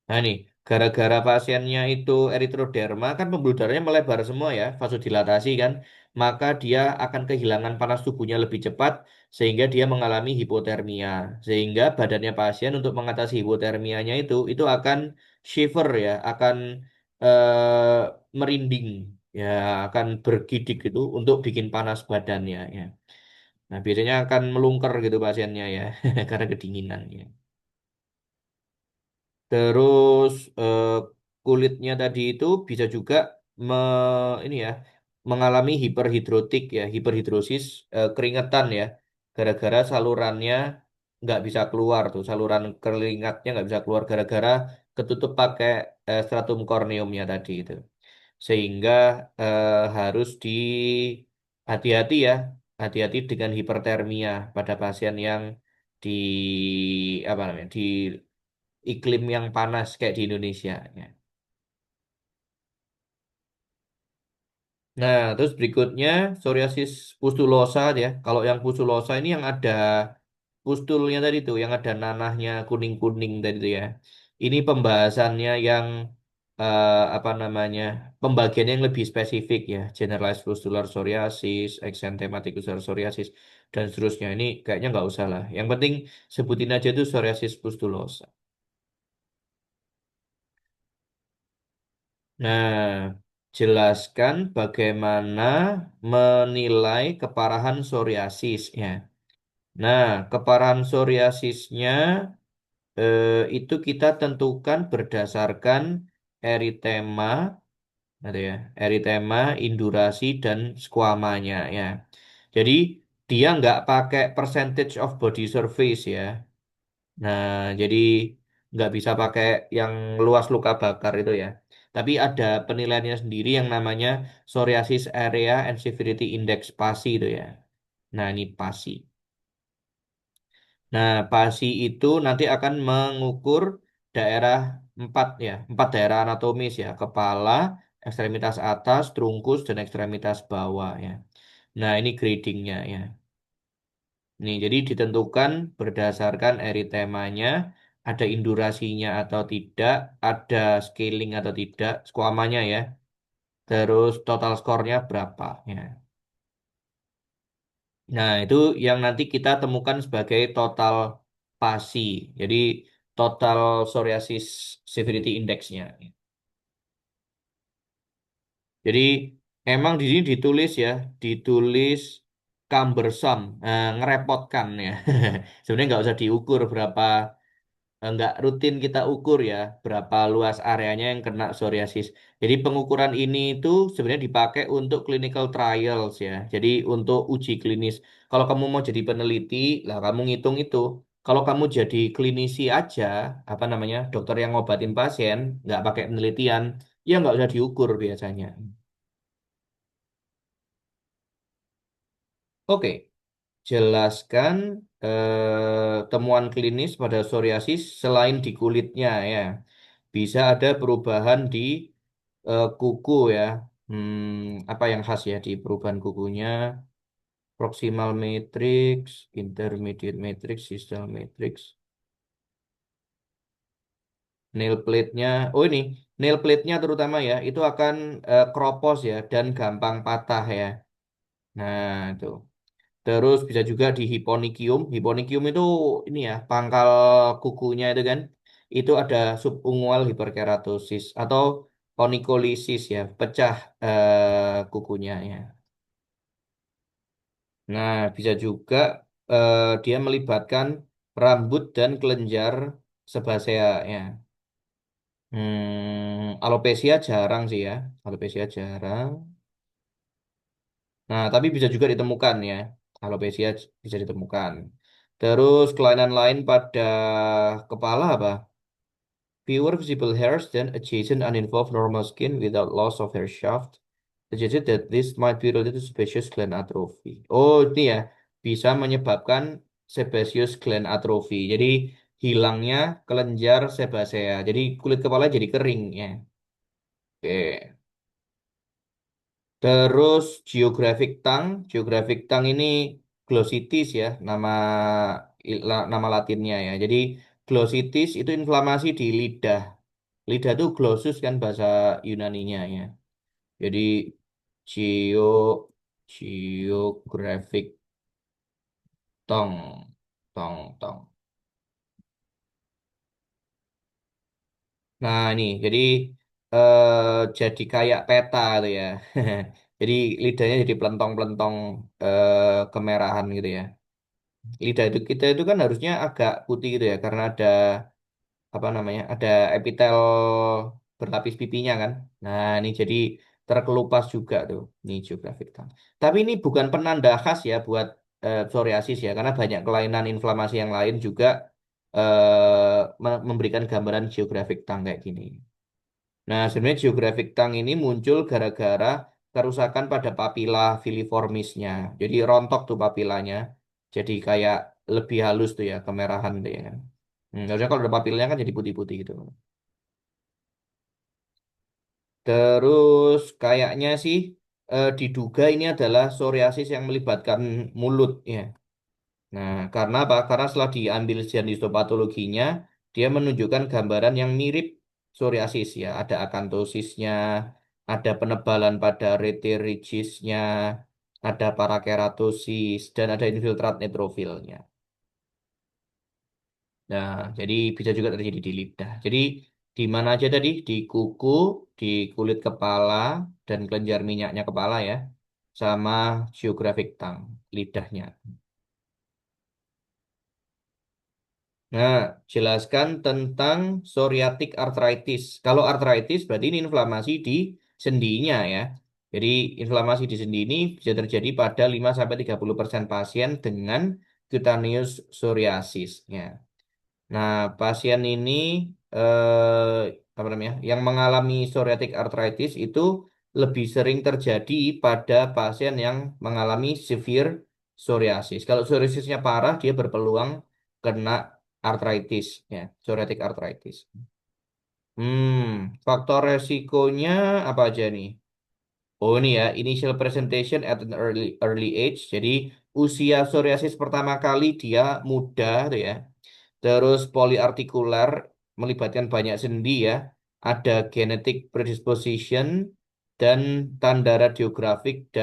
Nah nih, gara-gara pasiennya itu erythroderma kan pembuluh darahnya melebar semua ya, vasodilatasi kan, maka dia akan kehilangan panas tubuhnya lebih cepat sehingga dia mengalami hipotermia. Sehingga badannya pasien untuk mengatasi hipotermianya itu akan shiver ya, akan merinding ya, akan bergidik itu untuk bikin panas badannya ya. Nah, biasanya akan melungker gitu pasiennya ya, karena kedinginan ya. Terus kulitnya tadi itu bisa juga me, ini ya mengalami hiperhidrotik ya, hiperhidrosis keringetan ya, gara-gara salurannya nggak bisa keluar tuh, saluran keringatnya nggak bisa keluar gara-gara ketutup pakai stratum corneumnya tadi itu, sehingga harus di hati-hati ya, hati-hati dengan hipertermia pada pasien yang di apa namanya di iklim yang panas kayak di Indonesia. Ya. Nah, terus berikutnya psoriasis pustulosa ya. Kalau yang pustulosa ini yang ada pustulnya tadi tuh, yang ada nanahnya kuning-kuning tadi tuh ya. Ini pembahasannya yang apa namanya, pembagiannya yang lebih spesifik ya. Generalized pustular psoriasis, exanthematic pustular psoriasis, dan seterusnya. Ini kayaknya nggak usah lah. Yang penting sebutin aja tuh psoriasis pustulosa. Nah, jelaskan bagaimana menilai keparahan psoriasis ya. Nah, keparahan psoriasisnya itu kita tentukan berdasarkan eritema, gitu ya, eritema, indurasi dan squamanya ya. Jadi dia nggak pakai percentage of body surface ya. Nah, jadi nggak bisa pakai yang luas luka bakar itu ya. Tapi ada penilaiannya sendiri yang namanya Psoriasis Area and Severity Index PASI itu ya. Nah, ini PASI. Nah, PASI itu nanti akan mengukur daerah empat daerah anatomis ya, kepala, ekstremitas atas, trunkus, dan ekstremitas bawah ya. Nah, ini gradingnya ya. Nih, jadi ditentukan berdasarkan eritemanya, ada indurasinya atau tidak, ada scaling atau tidak, squamanya ya. Terus total skornya berapa ya. Nah, itu yang nanti kita temukan sebagai total PASI. Jadi total psoriasis severity index-nya. Jadi emang di sini ditulis ya, ditulis cumbersome, ngerepotkan ya. Sebenarnya nggak usah diukur berapa, nggak rutin kita ukur ya berapa luas areanya yang kena psoriasis. Jadi pengukuran ini itu sebenarnya dipakai untuk clinical trials ya. Jadi untuk uji klinis. Kalau kamu mau jadi peneliti, lah kamu ngitung itu. Kalau kamu jadi klinisi aja, apa namanya, dokter yang ngobatin pasien, nggak pakai penelitian, ya nggak usah diukur biasanya. Oke, jelaskan temuan klinis pada psoriasis selain di kulitnya ya. Bisa ada perubahan di kuku ya. Apa yang khas ya di perubahan kukunya? Proximal matrix, intermediate matrix, distal matrix, nail plate-nya. Oh ini, nail plate-nya terutama ya, itu akan kropos ya dan gampang patah ya. Nah, itu. Terus bisa juga di hiponychium. Hiponychium itu ini ya, pangkal kukunya itu kan. Itu ada subungual hiperkeratosis atau onycholisis ya, pecah kukunya ya. Nah, bisa juga dia melibatkan rambut dan kelenjar sebasea ya. Alopecia jarang sih ya. Alopecia jarang. Nah, tapi bisa juga ditemukan ya. Alopecia bisa ditemukan. Terus kelainan lain pada kepala apa? Fewer visible hairs than adjacent uninvolved normal skin without loss of hair shaft. Suggested that this might be related to sebaceous gland atrophy. Oh, ini ya, bisa menyebabkan sebaceous gland atrophy. Jadi hilangnya kelenjar sebasea. Jadi kulit kepala jadi kering ya. Oke. Terus geographic tongue ini glossitis ya, nama latinnya ya. Jadi glossitis itu inflamasi di lidah. Lidah itu glossus kan bahasa Yunaninya ya. Jadi geo geographic tongue. Nah ini jadi jadi kayak peta tuh ya. Jadi lidahnya jadi pelentong-pelentong kemerahan gitu ya. Lidah itu kita itu kan harusnya agak putih gitu ya karena ada apa namanya? Ada epitel berlapis pipinya kan. Nah, ini jadi terkelupas juga tuh. Ini geographic tongue. Tapi ini bukan penanda khas ya buat psoriasis ya karena banyak kelainan inflamasi yang lain juga memberikan gambaran geographic tongue kayak gini. Nah, sebenarnya geographic tongue ini muncul gara-gara kerusakan pada papila filiformisnya. Jadi rontok tuh papilanya. Jadi kayak lebih halus tuh ya, kemerahan tuh ya kan. Harusnya kalau ada papilanya kan jadi putih-putih gitu. Terus kayaknya sih diduga ini adalah psoriasis yang melibatkan mulut ya. Nah, karena apa? Karena setelah diambil sekian histopatologinya, dia menunjukkan gambaran yang mirip psoriasis ya. Ada akantosisnya, ada penebalan pada reterigisnya, ada parakeratosis, dan ada infiltrat neutrofilnya. Nah, jadi bisa juga terjadi di lidah. Jadi di mana aja tadi? Di kuku, di kulit kepala, dan kelenjar minyaknya kepala ya, sama geographic tongue, lidahnya. Nah, jelaskan tentang psoriatic arthritis. Kalau arthritis berarti ini inflamasi di sendinya ya. Jadi inflamasi di sendi ini bisa terjadi pada 5-30% pasien dengan cutaneous psoriasis. Ya. Nah, pasien ini apa namanya? Yang mengalami psoriatic arthritis itu lebih sering terjadi pada pasien yang mengalami severe psoriasis. Kalau psoriasisnya parah, dia berpeluang kena arthritis, ya, psoriatic arthritis. Faktor resikonya apa aja nih? Oh ini ya, initial presentation at an early age. Jadi usia psoriasis pertama kali dia muda tuh ya. Terus polyarticular melibatkan banyak sendi ya. Ada genetic predisposition dan tanda radiografik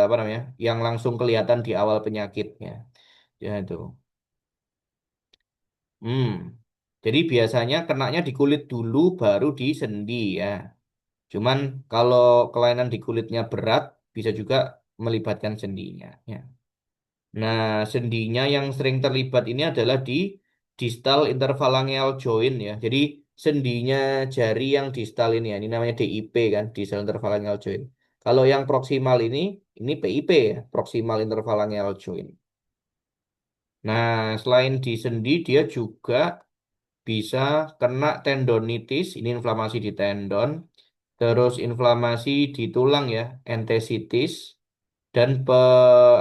apa namanya? Yang langsung kelihatan di awal penyakitnya. Ya itu. Hmm. Jadi biasanya kenanya di kulit dulu baru di sendi ya. Cuman kalau kelainan di kulitnya berat bisa juga melibatkan sendinya ya. Nah, sendinya yang sering terlibat ini adalah di distal interphalangeal joint ya. Jadi sendinya jari yang distal ini namanya DIP kan, distal interphalangeal joint. Kalau yang proksimal ini PIP ya, proximal interphalangeal joint. Nah, selain di sendi dia juga bisa kena tendonitis, ini inflamasi di tendon, terus inflamasi di tulang ya, enthesitis, dan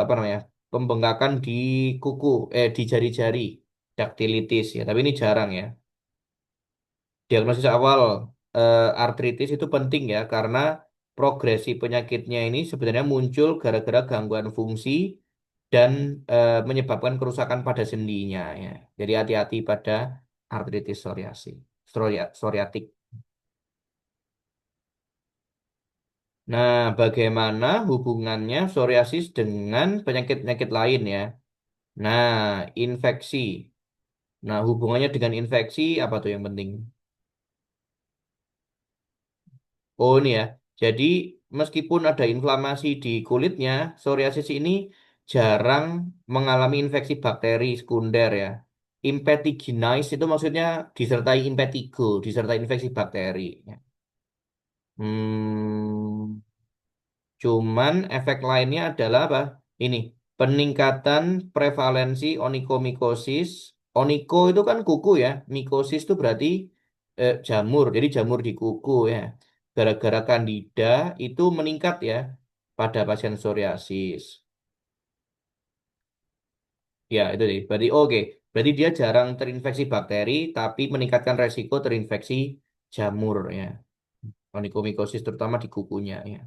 apa namanya, pembengkakan di kuku, di jari-jari, daktilitis ya. Tapi ini jarang ya. Diagnosis awal artritis itu penting ya, karena progresi penyakitnya ini sebenarnya muncul gara-gara gangguan fungsi dan menyebabkan kerusakan pada sendinya ya. Jadi hati-hati pada artritis psoriatik. Nah, bagaimana hubungannya psoriasis dengan penyakit-penyakit lain ya? Nah, infeksi. Nah, hubungannya dengan infeksi apa tuh yang penting? Oh, ini ya. Jadi, meskipun ada inflamasi di kulitnya, psoriasis ini jarang mengalami infeksi bakteri sekunder ya. Impetiginase itu maksudnya disertai impetigo, disertai infeksi bakteri. Ya. Hmm, Cuman efek lainnya adalah apa? Ini peningkatan prevalensi onikomikosis. Oniko itu kan kuku ya. Mikosis itu berarti jamur. Jadi jamur di kuku ya. Gara-gara kandida itu meningkat ya pada pasien psoriasis. Ya itu deh. Berarti oke. Berarti dia jarang terinfeksi bakteri, tapi meningkatkan resiko terinfeksi jamur ya. onychomycosis terutama di kukunya ya.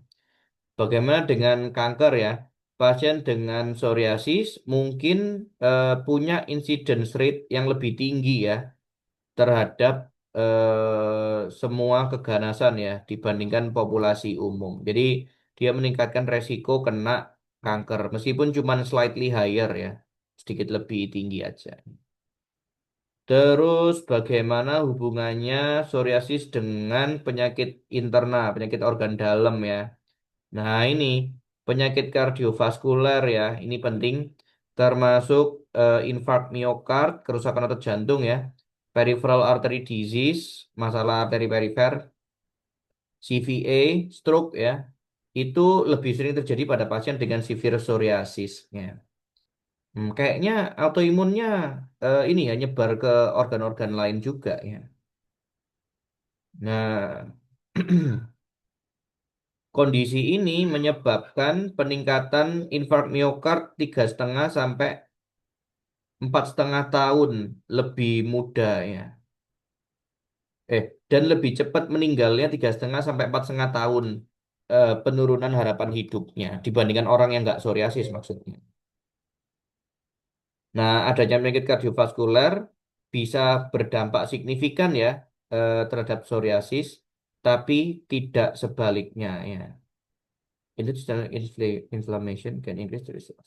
Bagaimana dengan kanker ya? Pasien dengan psoriasis mungkin punya incidence rate yang lebih tinggi ya terhadap semua keganasan ya dibandingkan populasi umum. Jadi dia meningkatkan resiko kena kanker meskipun cuma slightly higher ya, sedikit lebih tinggi aja. Terus bagaimana hubungannya psoriasis dengan penyakit internal, penyakit organ dalam ya? Nah, ini penyakit kardiovaskuler ya, ini penting termasuk infark miokard, kerusakan otot jantung ya, peripheral artery disease, masalah arteri perifer, CVA, stroke ya. Itu lebih sering terjadi pada pasien dengan severe psoriasis ya. Kayaknya autoimunnya ini ya nyebar ke organ-organ lain juga ya. Nah, kondisi ini menyebabkan peningkatan infark miokard 3,5 sampai 4,5 tahun lebih muda ya. Dan lebih cepat meninggalnya 3,5 sampai 4,5 tahun penurunan harapan hidupnya dibandingkan orang yang nggak psoriasis maksudnya. Nah, adanya penyakit kardiovaskuler bisa berdampak signifikan ya terhadap psoriasis, tapi tidak sebaliknya ya. Intestinal inflammation can increase the risk.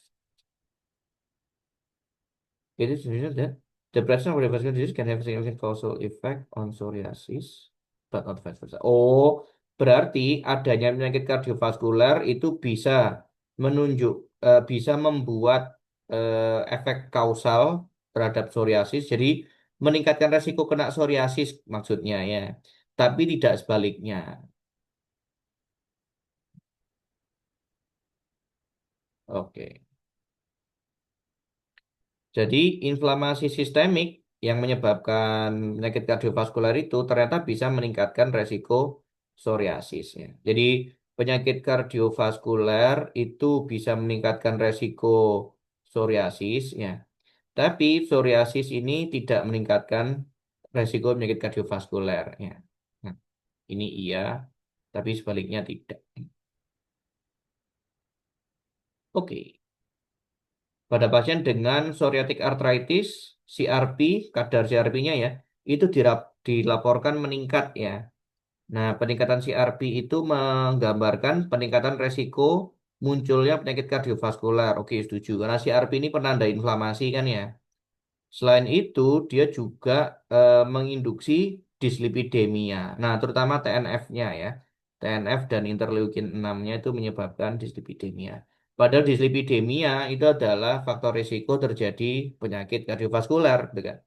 It is mentioned that the presence of cardiovascular disease can have a significant causal effect on psoriasis, but not vice versa. Oh, berarti adanya penyakit kardiovaskuler itu bisa menunjuk, bisa membuat efek kausal terhadap psoriasis. Jadi meningkatkan resiko kena psoriasis maksudnya ya, tapi tidak sebaliknya. Oke. Jadi inflamasi sistemik yang menyebabkan penyakit kardiovaskuler itu ternyata bisa meningkatkan resiko psoriasis ya. Jadi penyakit kardiovaskuler itu bisa meningkatkan resiko psoriasis ya. Tapi psoriasis ini tidak meningkatkan resiko penyakit kardiovaskuler ya. Nah, ini iya, tapi sebaliknya tidak. Oke. Pada pasien dengan psoriatic arthritis, CRP, kadar CRP-nya ya, itu dilaporkan meningkat ya. Nah, peningkatan CRP itu menggambarkan peningkatan resiko munculnya penyakit kardiovaskular. Oke, setuju. Karena CRP ini penanda inflamasi kan ya. Selain itu, dia juga menginduksi dislipidemia. Nah, terutama TNF-nya ya. TNF dan interleukin 6-nya itu menyebabkan dislipidemia. Padahal dislipidemia itu adalah faktor risiko terjadi penyakit kardiovaskular, gitu kan.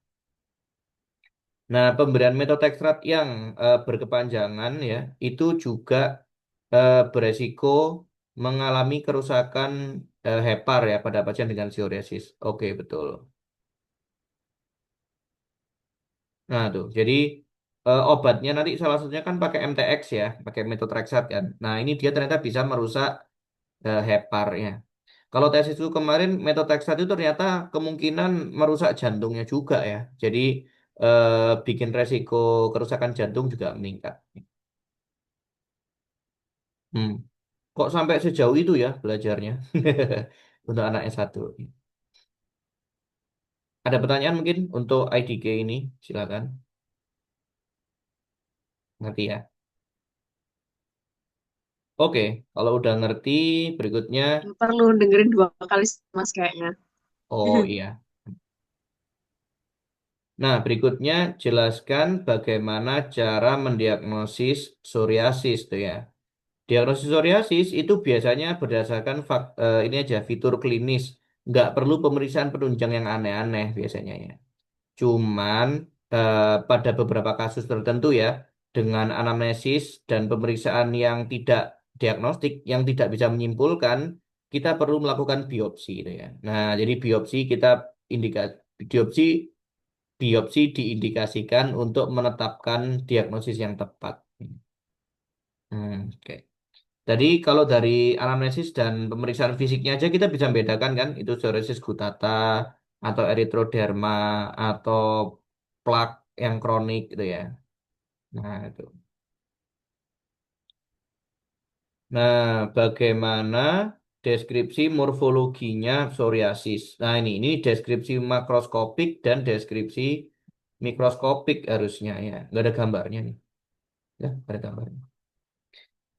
Nah, pemberian metotextrat yang berkepanjangan ya, itu juga beresiko mengalami kerusakan hepar ya pada pasien dengan psoriasis. Oke, betul. Nah, tuh. Jadi obatnya nanti salah satunya kan pakai MTX ya, pakai methotrexate kan. Nah, ini dia ternyata bisa merusak heparnya. Kalau tesisku kemarin methotrexate itu ternyata kemungkinan merusak jantungnya juga ya. Jadi eh, bikin resiko kerusakan jantung juga meningkat. Hmm. Kok sampai sejauh itu ya belajarnya untuk anak S1? Ada pertanyaan mungkin untuk IDG ini? Silakan. Ngerti ya? Oke, kalau udah ngerti berikutnya. Nggak perlu dengerin dua kali mas kayaknya. Oh iya. Nah, berikutnya jelaskan bagaimana cara mendiagnosis psoriasis tuh ya. Diagnosis psoriasis itu biasanya berdasarkan ini aja fitur klinis, nggak perlu pemeriksaan penunjang yang aneh-aneh biasanya ya. Cuman pada beberapa kasus tertentu ya, dengan anamnesis dan pemeriksaan yang tidak diagnostik, yang tidak bisa menyimpulkan, kita perlu melakukan biopsi gitu ya. Nah, jadi biopsi biopsi diindikasikan untuk menetapkan diagnosis yang tepat. Oke. Jadi kalau dari anamnesis dan pemeriksaan fisiknya aja kita bisa membedakan kan itu psoriasis gutata atau erythroderma atau plak yang kronik gitu ya. Nah, itu. Nah, bagaimana deskripsi morfologinya psoriasis? Nah, ini deskripsi makroskopik dan deskripsi mikroskopik harusnya ya. Nggak ada gambarnya nih. Ya, nggak ada gambarnya.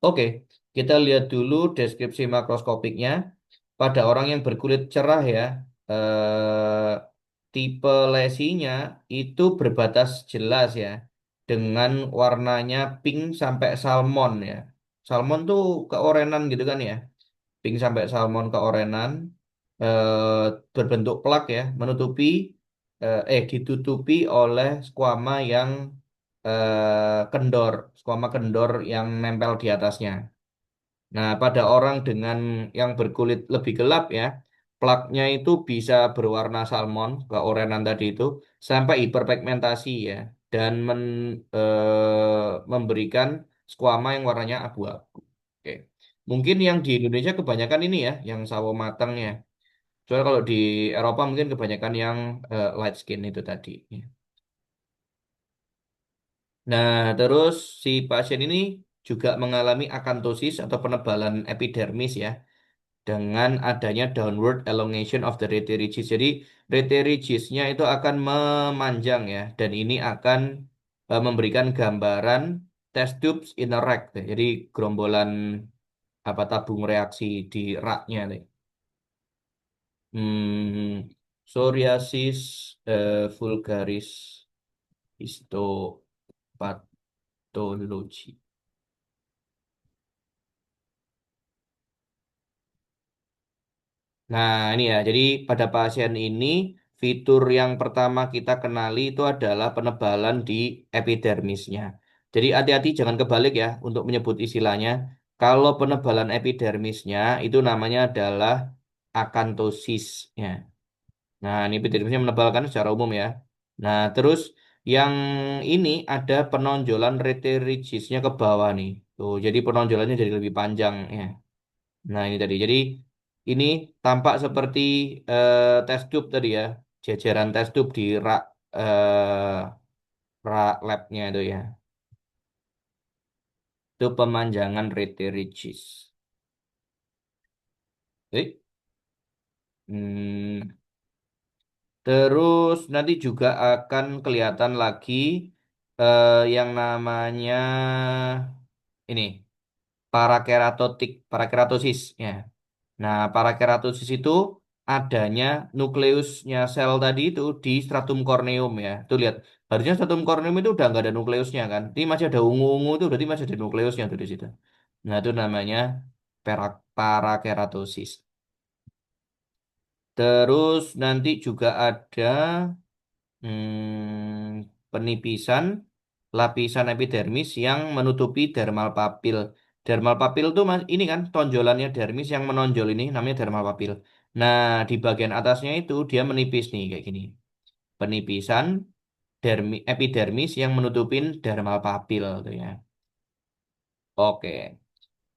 Oke, kita lihat dulu deskripsi makroskopiknya. Pada orang yang berkulit cerah ya, eh, tipe lesinya itu berbatas jelas ya, dengan warnanya pink sampai salmon ya. Salmon tuh keorenan gitu kan ya, pink sampai salmon keorenan, berbentuk plak ya, ditutupi oleh squama yang squama kendor yang nempel di atasnya. Nah, pada orang dengan yang berkulit lebih gelap ya, plaknya itu bisa berwarna salmon, keorenan tadi itu, sampai hiperpigmentasi ya, dan memberikan squama yang warnanya abu-abu. Oke. Mungkin yang di Indonesia kebanyakan ini ya, yang sawo matang ya. Soalnya kalau di Eropa mungkin kebanyakan yang light skin itu tadi. Nah, terus si pasien ini juga mengalami akantosis atau penebalan epidermis ya, dengan adanya downward elongation of the rete-ridges. Jadi rete-ridgesnya itu akan memanjang ya, dan ini akan memberikan gambaran test tubes in a rack. Jadi gerombolan apa tabung reaksi di raknya nih. Psoriasis vulgaris histopatology. Nah, ini ya. Jadi pada pasien ini fitur yang pertama kita kenali itu adalah penebalan di epidermisnya. Jadi hati-hati jangan kebalik ya untuk menyebut istilahnya. Kalau penebalan epidermisnya itu namanya adalah akantosis ya. Nah, ini epidermisnya menebalkan secara umum ya. Nah, terus yang ini ada penonjolan rete-ridgesnya ke bawah nih. Tuh, jadi penonjolannya jadi lebih panjang ya. Nah, ini tadi. Jadi ini tampak seperti test tube tadi ya. Jajaran test tube di rak labnya itu ya. Itu pemanjangan rete ridges. Oke. Hmm, terus nanti juga akan kelihatan lagi yang namanya ini parakeratosis ya. Nah, parakeratosis itu adanya nukleusnya sel tadi itu di stratum corneum ya. Tuh lihat, harusnya stratum corneum itu udah nggak ada nukleusnya kan. Ini masih ada ungu-ungu itu berarti masih ada nukleusnya tuh di situ. Nah, itu namanya parakeratosis. Terus nanti juga ada penipisan lapisan epidermis yang menutupi dermal papil. Dermal papil tuh ini kan tonjolannya dermis yang menonjol ini namanya dermal papil. Nah, di bagian atasnya itu dia menipis nih kayak gini. Penipisan epidermis yang menutupin dermal papil tuh ya. Oke.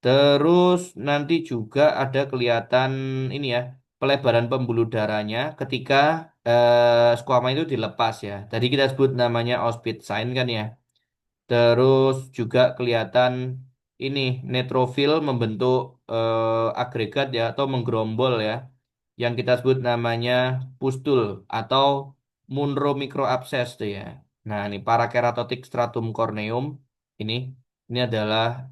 Terus nanti juga ada kelihatan ini ya, pelebaran pembuluh darahnya ketika squama itu dilepas ya. Tadi kita sebut namanya Auschwitz sign kan ya. Terus juga kelihatan ini neutrofil membentuk agregat ya atau menggerombol ya, yang kita sebut namanya pustul atau Munro microabscess tuh ya. Nah, ini parakeratotic stratum corneum ini ini adalah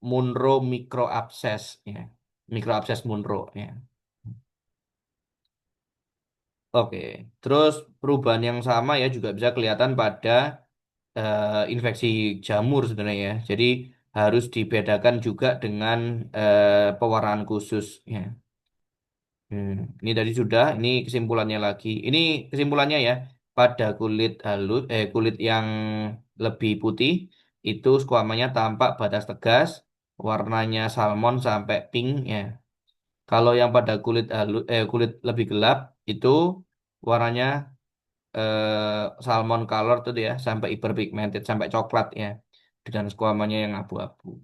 Munro microabscess ya. Microabscess Munro ya. Oke, terus perubahan yang sama ya juga bisa kelihatan pada infeksi jamur sebenarnya ya. Jadi harus dibedakan juga dengan pewarnaan khusus ya. Ini tadi sudah, ini kesimpulannya lagi. Ini kesimpulannya ya, pada kulit yang lebih putih itu squamanya tampak batas tegas, warnanya salmon sampai pink ya. Kalau yang pada kulit lebih gelap itu warnanya salmon color tuh ya sampai hyperpigmented sampai coklat ya dengan squamanya yang abu-abu.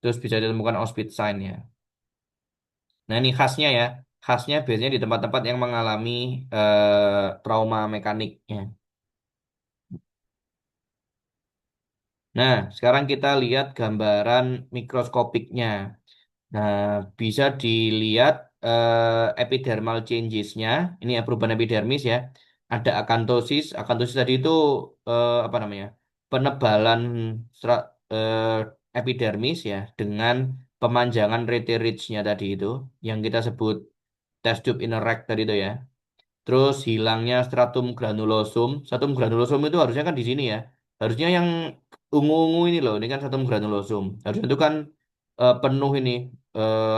Terus bisa ditemukan Auschwitz sign ya. Nah ini khasnya ya, khasnya biasanya di tempat-tempat yang mengalami trauma mekanik ya. Nah, sekarang kita lihat gambaran mikroskopiknya. Nah, bisa dilihat epidermal changes-nya. Ini ya perubahan epidermis ya. Ada akantosis. Akantosis tadi itu apa namanya? Penebalan serat, epidermis ya dengan pemanjangan rete-ridge-nya tadi itu yang kita sebut test tube inner rack tadi itu ya. Terus hilangnya stratum granulosum. Stratum granulosum itu harusnya kan di sini ya. Harusnya yang ungu-ungu ini loh, ini kan stratum granulosum. Harusnya itu kan penuh ini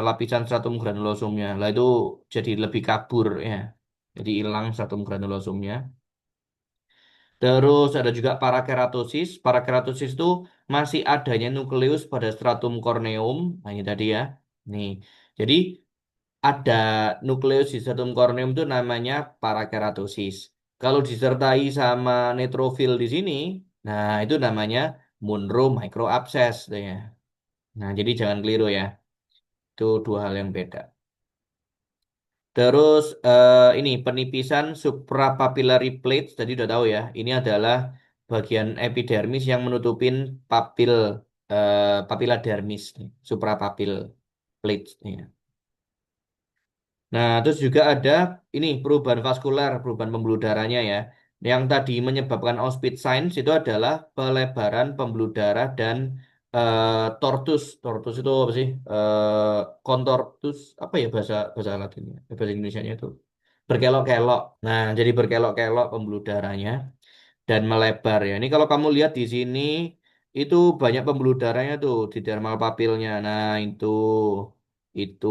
lapisan stratum granulosumnya. Lah itu jadi lebih kabur ya. Jadi hilang stratum granulosumnya. Terus ada juga parakeratosis. Parakeratosis itu masih adanya nukleus pada stratum corneum. Nah ini tadi ya. Nih. Jadi ada nukleus di stratum corneum itu namanya parakeratosis. Kalau disertai sama neutrofil di sini, nah itu namanya Monro microabscess tuh ya. Nah, jadi jangan keliru ya. Itu dua hal yang beda. Terus ini penipisan suprapapillary plates tadi udah tahu ya. Ini adalah bagian epidermis yang menutupin papilla dermis, suprapapil plates. Ya. Nah, terus juga ada ini perubahan vaskular, perubahan pembuluh darahnya ya. Yang tadi menyebabkan Auspitz signs itu adalah pelebaran pembuluh darah dan tortus. Tortus itu apa sih? Contortus apa ya bahasa bahasa Latinnya? Bahasa Indonesianya itu berkelok-kelok. Nah, jadi berkelok-kelok pembuluh darahnya dan melebar ya. Ini kalau kamu lihat di sini itu banyak pembuluh darahnya tuh di dermal papilnya. Nah, itu, itu,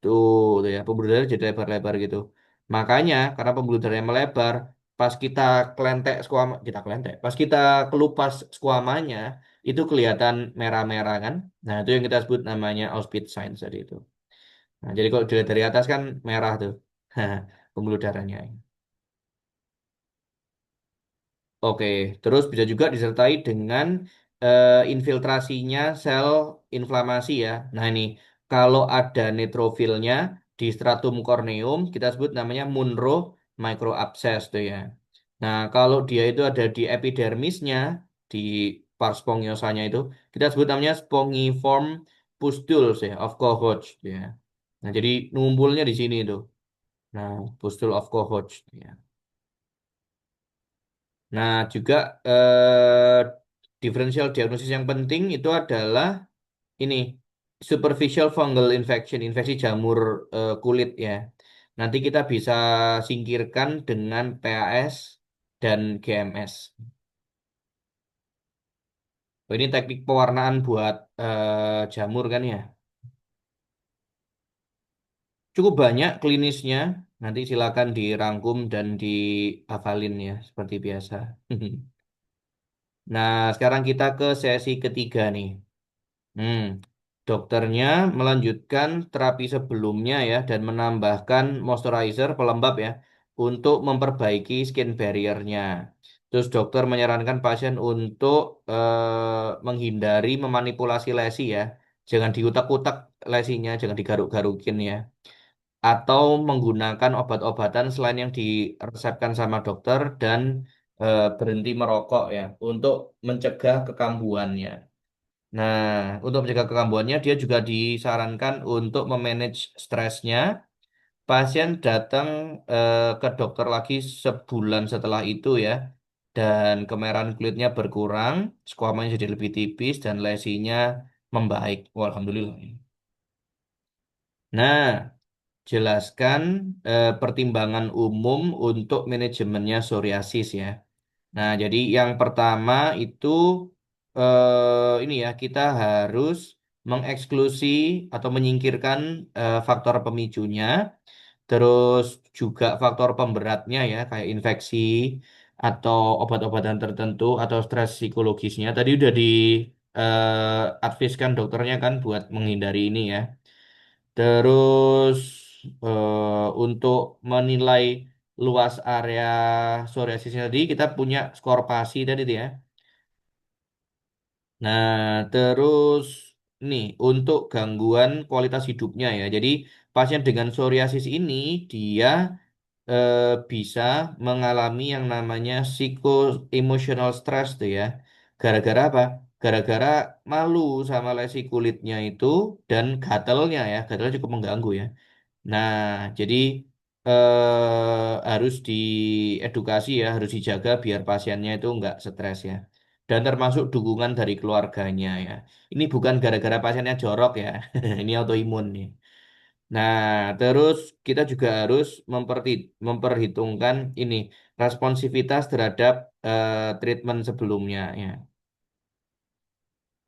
tuh ya pembuluh darah jadi lebar-lebar gitu. Makanya karena pembuluh darahnya melebar, pas kita kelentek skuama, kita kelentek, pas kita kelupas skuamanya itu kelihatan merah-merah kan. Nah, itu yang kita sebut namanya Auspitz signs tadi itu. Nah, jadi kalau dilihat dari atas kan merah tuh pembuluh darahnya. Oke, terus bisa juga disertai dengan infiltrasinya sel inflamasi ya. Nah ini, kalau ada neutrofilnya di stratum corneum, kita sebut namanya Munro microabscess tuh ya. Nah, kalau dia itu ada di epidermisnya, di pars spongiosanya itu, kita sebut namanya spongiform pustules ya, of Kohut ya. Nah, jadi ngumpulnya di sini tuh. Nah, pustule of Kohut ya. Nah, juga differential diagnosis yang penting itu adalah ini superficial fungal infection, infeksi jamur kulit ya. Nanti kita bisa singkirkan dengan PAS dan GMS. Oh, ini teknik pewarnaan buat jamur kan ya. Cukup banyak klinisnya. Nanti silakan dirangkum dan dihafalin ya seperti biasa. Nah, sekarang kita ke sesi ketiga nih. Hmm, dokternya melanjutkan terapi sebelumnya ya dan menambahkan moisturizer pelembab ya untuk memperbaiki skin barrier-nya. Terus dokter menyarankan pasien untuk menghindari memanipulasi lesi ya. Jangan diutak-utak lesinya, jangan digaruk-garukin ya. Atau menggunakan obat-obatan selain yang diresepkan sama dokter dan berhenti merokok ya untuk mencegah kekambuhannya. Nah, untuk mencegah kekambuhannya, dia juga disarankan untuk memanage stresnya. Pasien datang ke dokter lagi sebulan setelah itu ya, dan kemerahan kulitnya berkurang, skuamanya jadi lebih tipis, dan lesinya membaik. Wah, Alhamdulillah. Nah, jelaskan pertimbangan umum untuk manajemennya psoriasis ya. Nah, jadi yang pertama itu ini ya kita harus mengeksklusi atau menyingkirkan faktor pemicunya, terus juga faktor pemberatnya ya kayak infeksi atau obat-obatan tertentu atau stres psikologisnya. Tadi udah di adviskan dokternya kan buat menghindari ini ya. Terus untuk menilai luas area psoriasisnya tadi kita punya skor PASI tadi tuh ya. Nah, terus nih untuk gangguan kualitas hidupnya ya. Jadi pasien dengan psoriasis ini dia bisa mengalami yang namanya psycho emotional stress tuh ya. Gara-gara apa? Gara-gara malu sama lesi kulitnya itu dan gatalnya ya, gatalnya cukup mengganggu ya. Nah, jadi harus diedukasi ya, harus dijaga biar pasiennya itu nggak stres ya. Dan termasuk dukungan dari keluarganya ya. Ini bukan gara-gara pasiennya jorok ya, ini autoimun nih. Nah, terus kita juga harus memperhitungkan ini responsivitas terhadap treatment sebelumnya ya.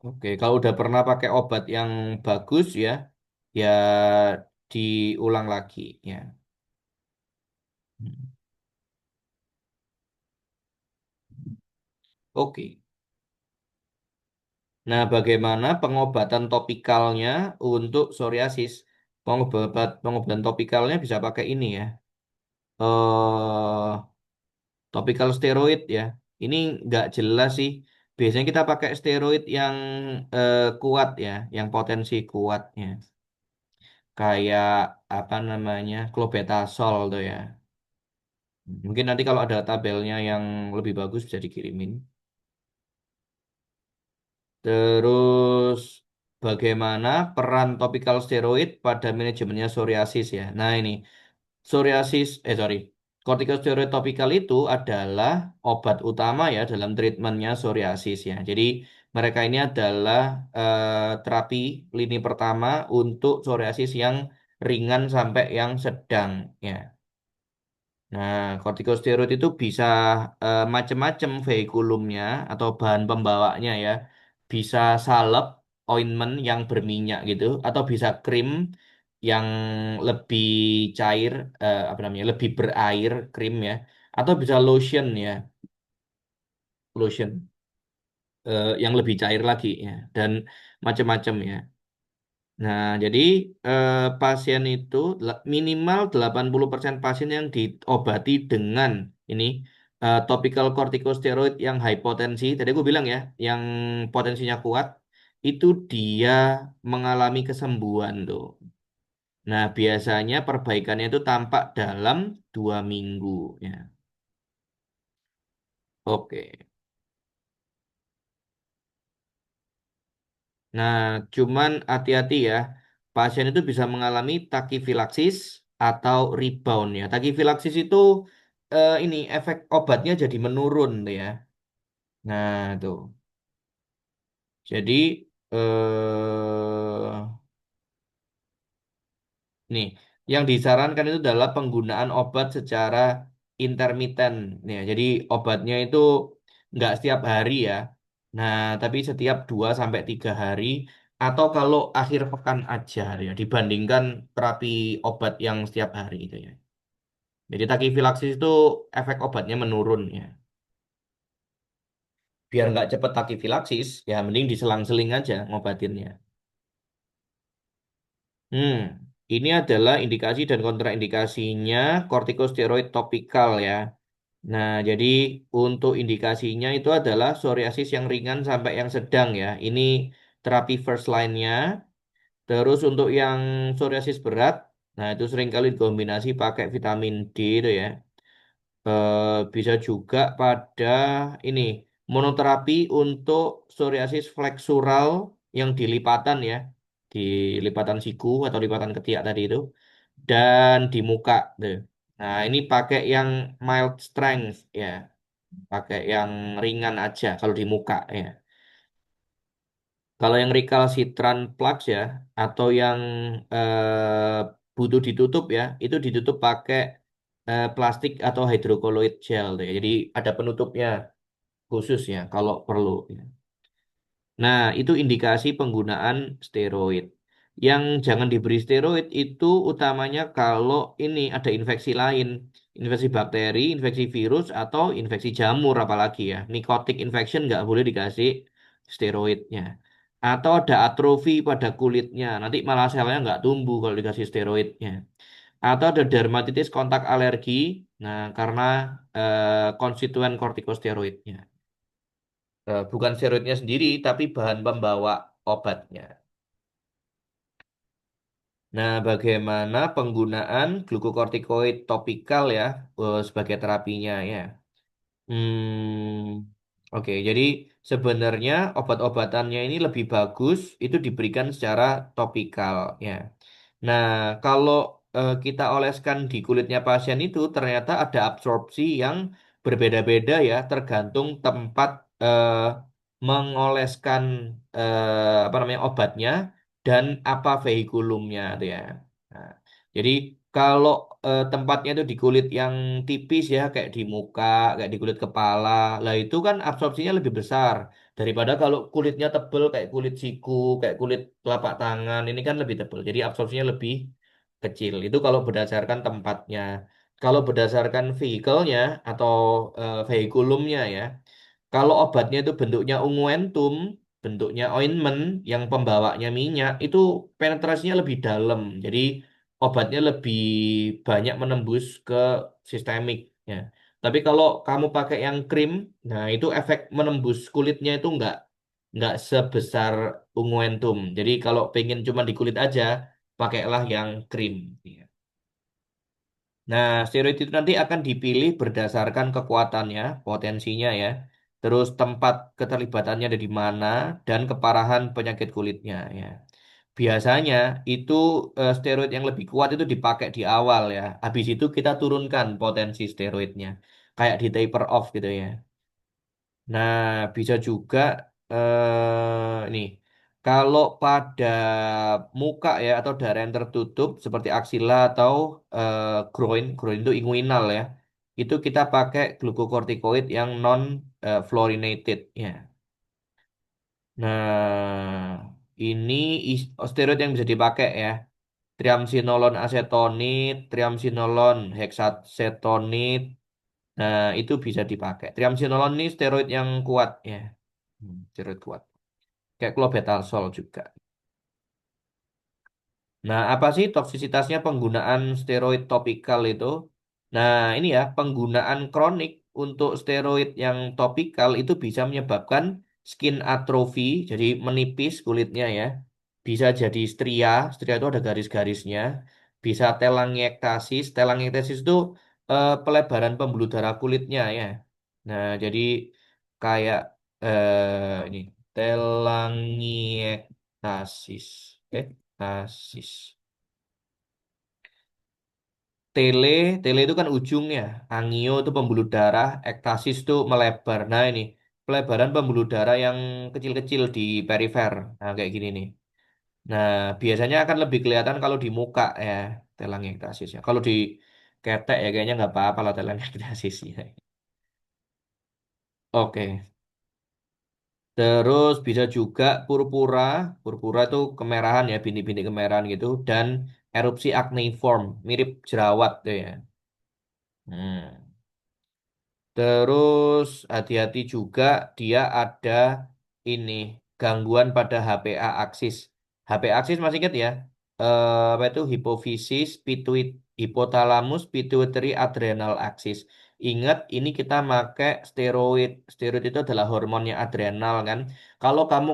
Oke, kalau udah pernah pakai obat yang bagus ya, ya diulang lagi ya. Hmm. Oke. Nah, bagaimana pengobatan topikalnya untuk psoriasis? Pengobatan topikalnya bisa pakai ini ya. Eh, topikal steroid ya. Ini nggak jelas sih. Biasanya kita pakai steroid yang kuat ya, yang potensi kuatnya. Kayak apa namanya? Clobetasol tuh ya. Mungkin nanti kalau ada tabelnya yang lebih bagus bisa dikirimin. Terus bagaimana peran topikal steroid pada manajemennya psoriasis ya. Nah ini sorry, kortikosteroid topikal itu adalah obat utama ya dalam treatmentnya psoriasis ya. Jadi mereka ini adalah terapi lini pertama untuk psoriasis yang ringan sampai yang sedang ya. Nah, kortikosteroid itu bisa macam-macam veikulumnya atau bahan pembawanya ya. Bisa salep, ointment yang berminyak gitu, atau bisa krim yang lebih cair, apa namanya, lebih berair, krim ya, atau bisa lotion ya, lotion yang lebih cair lagi ya, dan macam-macam ya. Nah, jadi pasien itu minimal 80% pasien yang diobati dengan ini topical corticosteroid yang hipotensi, tadi aku bilang ya, yang potensinya kuat, itu dia mengalami kesembuhan tuh. Nah, biasanya perbaikannya itu tampak dalam 2 minggu ya. Oke. Nah, cuman hati-hati ya. Pasien itu bisa mengalami takifilaksis atau rebound ya. Takifilaksis itu ini efek obatnya jadi menurun tuh ya. Nah, tuh. Jadi nih, yang disarankan itu adalah penggunaan obat secara intermiten. Ya, jadi obatnya itu nggak setiap hari ya. Nah, tapi setiap 2 sampai 3 hari atau kalau akhir pekan aja ya dibandingkan terapi obat yang setiap hari itu ya. Jadi takifilaksis itu efek obatnya menurun ya. Biar nggak cepet takifilaksis, ya mending diselang-seling aja ngobatinnya. Hmm, ini adalah indikasi dan kontraindikasinya kortikosteroid topikal ya. Nah, jadi untuk indikasinya itu adalah psoriasis yang ringan sampai yang sedang ya. Ini terapi first line-nya. Terus untuk yang psoriasis berat, nah itu seringkali dikombinasi pakai vitamin D itu ya. Bisa juga pada ini monoterapi untuk psoriasis fleksural yang di lipatan ya, di lipatan siku atau lipatan ketiak tadi itu, dan di muka tuh. Nah, ini pakai yang mild strength ya, pakai yang ringan aja kalau di muka ya. Kalau yang recalcitrant plaques ya, atau yang butuh ditutup ya, itu ditutup pakai plastik atau hydrocolloid gel tuh ya. Jadi ada penutupnya khusus ya kalau perlu ya. Nah, itu indikasi penggunaan steroid. Yang jangan diberi steroid itu utamanya kalau ini ada infeksi lain, infeksi bakteri, infeksi virus, atau infeksi jamur apalagi ya. Mycotic infection nggak boleh dikasih steroidnya. Atau ada atrofi pada kulitnya, nanti malah selnya nggak tumbuh kalau dikasih steroidnya. Atau ada dermatitis kontak alergi, nah karena konstituen kortikosteroidnya. Bukan steroidnya sendiri, tapi bahan pembawa obatnya. Nah, bagaimana penggunaan glukokortikoid topikal ya sebagai terapinya ya? Oke, jadi sebenarnya obat-obatannya ini lebih bagus itu diberikan secara topikal ya. Nah, kalau kita oleskan di kulitnya pasien itu ternyata ada absorpsi yang berbeda-beda ya, tergantung tempat eh, mengoleskan apa namanya obatnya dan apa vehikulumnya itu ya. Nah, jadi kalau tempatnya itu di kulit yang tipis ya, kayak di muka, kayak di kulit kepala, lah itu kan absorpsinya lebih besar daripada kalau kulitnya tebel kayak kulit siku, kayak kulit telapak tangan, ini kan lebih tebel. Jadi absorpsinya lebih kecil. Itu kalau berdasarkan tempatnya. Kalau berdasarkan vehicle-nya atau vehikulumnya ya. Kalau obatnya itu bentuknya unguentum, bentuknya ointment yang pembawanya minyak, itu penetrasinya lebih dalam. Jadi obatnya lebih banyak menembus ke sistemik ya. Tapi kalau kamu pakai yang krim, nah itu efek menembus kulitnya itu nggak sebesar unguentum. Jadi kalau pengen cuma di kulit aja, pakailah yang krim. Ya. Nah, steroid itu nanti akan dipilih berdasarkan kekuatannya, potensinya ya. Terus tempat keterlibatannya ada di mana dan keparahan penyakit kulitnya ya. Biasanya itu steroid yang lebih kuat itu dipakai di awal ya. Habis itu kita turunkan potensi steroidnya. Kayak di taper off gitu ya. Nah, bisa juga ini kalau pada muka ya atau daerah yang tertutup seperti aksila atau groin, groin itu inguinal ya. Itu kita pakai glukokortikoid yang non fluorinated ya. Nah, ini steroid yang bisa dipakai ya. Triamcinolone acetonid, triamcinolone hexacetonid. Nah, itu bisa dipakai. Triamcinolone ini steroid yang kuat ya. Steroid kuat. Kayak clobetasol juga. Nah, apa sih toksisitasnya penggunaan steroid topikal itu? Nah, ini ya, penggunaan kronik untuk steroid yang topikal itu bisa menyebabkan skin atrophy, jadi menipis kulitnya ya. Bisa jadi stria, stria itu ada garis-garisnya. Bisa telangiektasis, telangiektasis itu pelebaran pembuluh darah kulitnya ya. Nah, jadi kayak ini telangiektasis. Ektasis. Tele, tele itu kan ujungnya. Angio itu pembuluh darah, ektasis itu melebar. Nah ini, pelebaran pembuluh darah yang kecil-kecil di perifer. Nah kayak gini nih. Nah biasanya akan lebih kelihatan kalau di muka ya, telangiektasis ya. Kalau di ketek ya kayaknya nggak apa-apa lah telangiektasisnya. Oke. Terus bisa juga purpura, purpura itu kemerahan ya, bintik-bintik kemerahan gitu, dan erupsi acneiform, mirip jerawat tuh ya. Hmm. Terus hati-hati juga dia ada ini gangguan pada HPA aksis. HPA aksis masih ingat ya? Apa itu hipofisis, hipotalamus, pituitary adrenal axis. Ingat ini kita pakai steroid. Steroid itu adalah hormonnya adrenal kan. Kalau kamu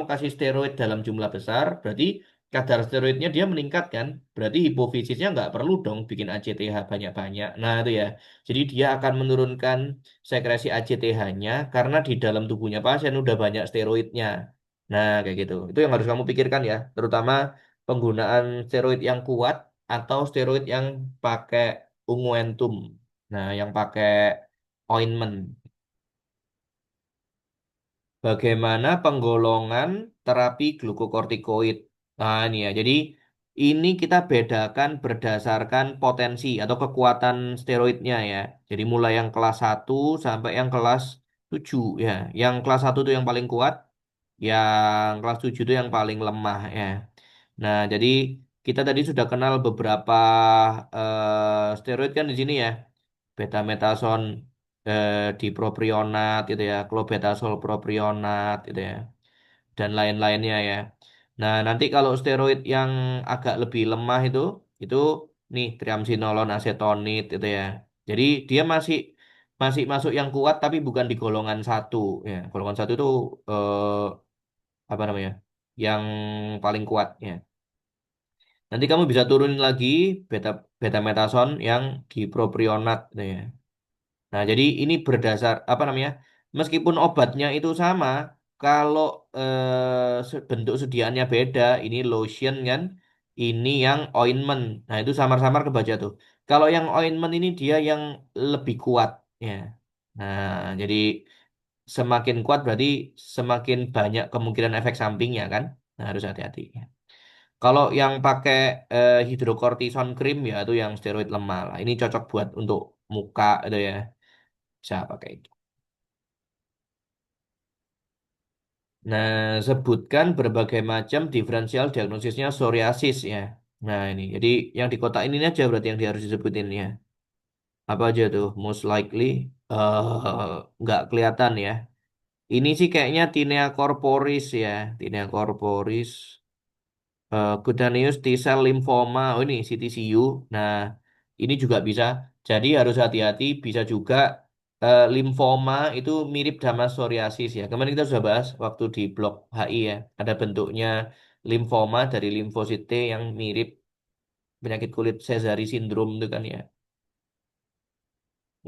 kasih steroid dalam jumlah besar, berarti kadar steroidnya dia meningkat kan. Berarti hipofisisnya nggak perlu dong bikin ACTH banyak-banyak. Nah itu ya. Jadi dia akan menurunkan sekresi ACTH-nya karena di dalam tubuhnya pasien udah banyak steroidnya. Nah, kayak gitu. Itu yang harus kamu pikirkan ya, terutama penggunaan steroid yang kuat atau steroid yang pakai unguentum. Nah, yang pakai ointment. Bagaimana penggolongan terapi glukokortikoid? Nah, ini ya. Jadi ini kita bedakan berdasarkan potensi atau kekuatan steroidnya ya. Jadi mulai yang kelas 1 sampai yang kelas 7 ya. Yang kelas 1 itu yang paling kuat, yang kelas 7 itu yang paling lemah ya. Nah, jadi kita tadi sudah kenal beberapa steroid kan di sini ya. Betametason dipropionat itu ya, clobetasol propionat itu ya, dan lain-lainnya ya. Nah, nanti kalau steroid yang agak lebih lemah itu nih triamcinolone acetonid itu ya. Jadi dia masih masih masuk yang kuat tapi bukan di golongan satu ya. Golongan satu itu apa namanya? Yang paling kuat ya. Nanti kamu bisa turunin lagi beta betametason yang dipropionat gitu ya. Nah, jadi ini berdasar apa namanya? Meskipun obatnya itu sama, kalau bentuk sediaannya beda, ini lotion kan, ini yang ointment. Nah, itu samar-samar kebaca tuh. Kalau yang ointment ini dia yang lebih kuat, ya. Nah, jadi semakin kuat berarti semakin banyak kemungkinan efek sampingnya kan. Nah, harus hati-hati. Kalau yang pakai hidrokortison cream ya itu yang steroid lemah lah. Ini cocok buat untuk muka itu ya. Bisa pakai itu. Nah, sebutkan berbagai macam diferensial diagnosisnya psoriasis ya. Nah, ini. Jadi yang di kotak ini aja berarti yang dia harus disebutin ya. Apa aja tuh? Most likely nggak kelihatan ya. Ini sih kayaknya Tinea corporis ya. Tinea corporis. Cutaneous T-cell lymphoma. Oh ini CTCU. Nah, ini juga bisa. Jadi harus hati-hati. Bisa juga limfoma itu mirip sama psoriasis ya. Kemarin kita sudah bahas waktu di blog HI ya. Ada bentuknya limfoma dari limfosit T yang mirip penyakit kulit Sézary syndrome itu kan ya.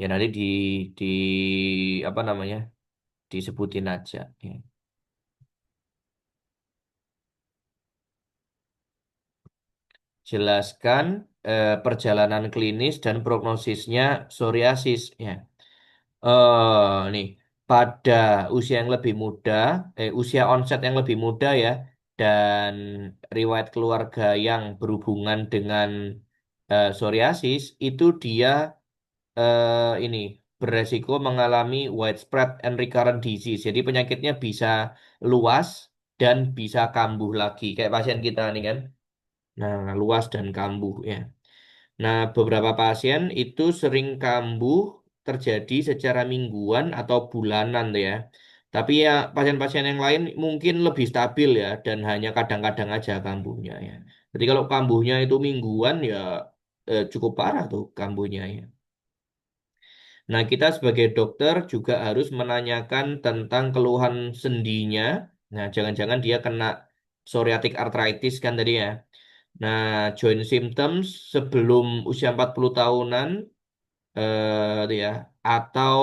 Ya nanti di apa namanya? Disebutin aja. Ya. Jelaskan perjalanan klinis dan prognosisnya psoriasis ya. Nih, pada usia yang lebih muda, usia onset yang lebih muda ya, dan riwayat keluarga yang berhubungan dengan psoriasis, itu dia ini beresiko mengalami widespread and recurrent disease. Jadi penyakitnya bisa luas dan bisa kambuh lagi, kayak pasien kita nih kan. Nah, luas dan kambuh ya. Nah, beberapa pasien itu sering kambuh terjadi secara mingguan atau bulanan tuh ya. Tapi ya pasien-pasien yang lain mungkin lebih stabil ya dan hanya kadang-kadang aja kambuhnya ya. Jadi kalau kambuhnya itu mingguan ya cukup parah tuh kambuhnya ya. Nah, kita sebagai dokter juga harus menanyakan tentang keluhan sendinya. Nah, jangan-jangan dia kena psoriatic arthritis kan tadi ya. Nah, joint symptoms sebelum usia 40 tahunan itu ya atau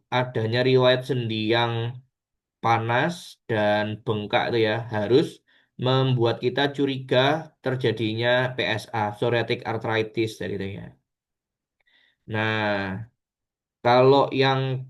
adanya riwayat sendi yang panas dan bengkak itu ya harus membuat kita curiga terjadinya PSA, psoriatic arthritis dari itu ya. Nah, kalau yang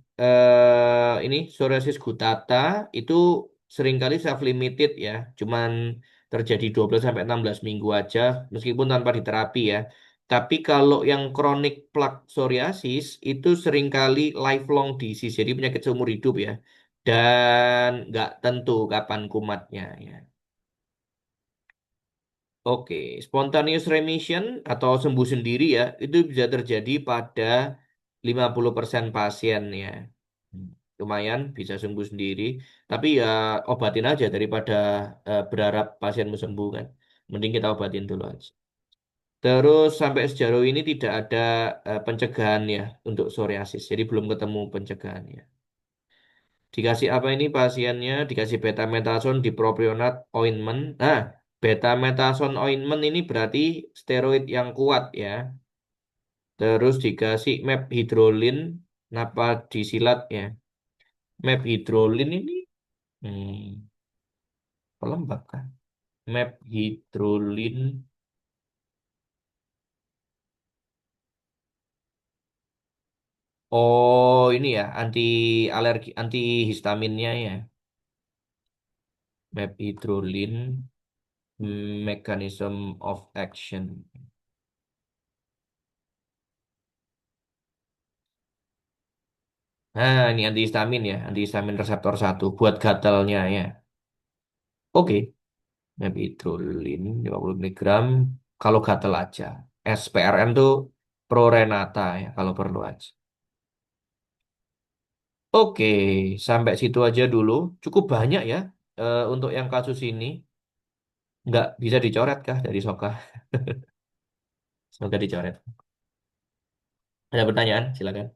ini psoriasis gutata itu seringkali self limited ya, cuman terjadi 12 sampai 16 minggu aja meskipun tanpa diterapi ya. Tapi kalau yang chronic plaque psoriasis itu seringkali lifelong disease, jadi penyakit seumur hidup ya. Dan nggak tentu kapan kumatnya ya. Oke, spontaneous remission atau sembuh sendiri ya, itu bisa terjadi pada 50% pasien ya. Hmm, Lumayan bisa sembuh sendiri, tapi ya obatin aja daripada berharap pasienmu sembuh kan. Mending kita obatin dulu aja. Terus sampai sejauh ini tidak ada pencegahan ya untuk psoriasis, jadi belum ketemu pencegahannya. Dikasih apa ini pasiennya? Dikasih betamethasone dipropionate ointment. Nah, betamethasone ointment ini berarti steroid yang kuat ya. Terus dikasih methadone, napa disilat ya. Methadone ini pelembab kan? Methadone. Oh, ini ya anti alergi, anti histaminnya ya. Methadone mechanism of action. Nah, ini antihistamin ya, antihistamin reseptor satu buat gatalnya ya. Oke, Mepidrolin 50 mg kalau gatal aja. SPRN tuh Prorenata ya kalau perlu aja. Oke, sampai situ aja dulu. Cukup banyak ya untuk yang kasus ini. Nggak bisa dicoret kah dari Soka? Semoga dicoret. Ada pertanyaan? Silakan.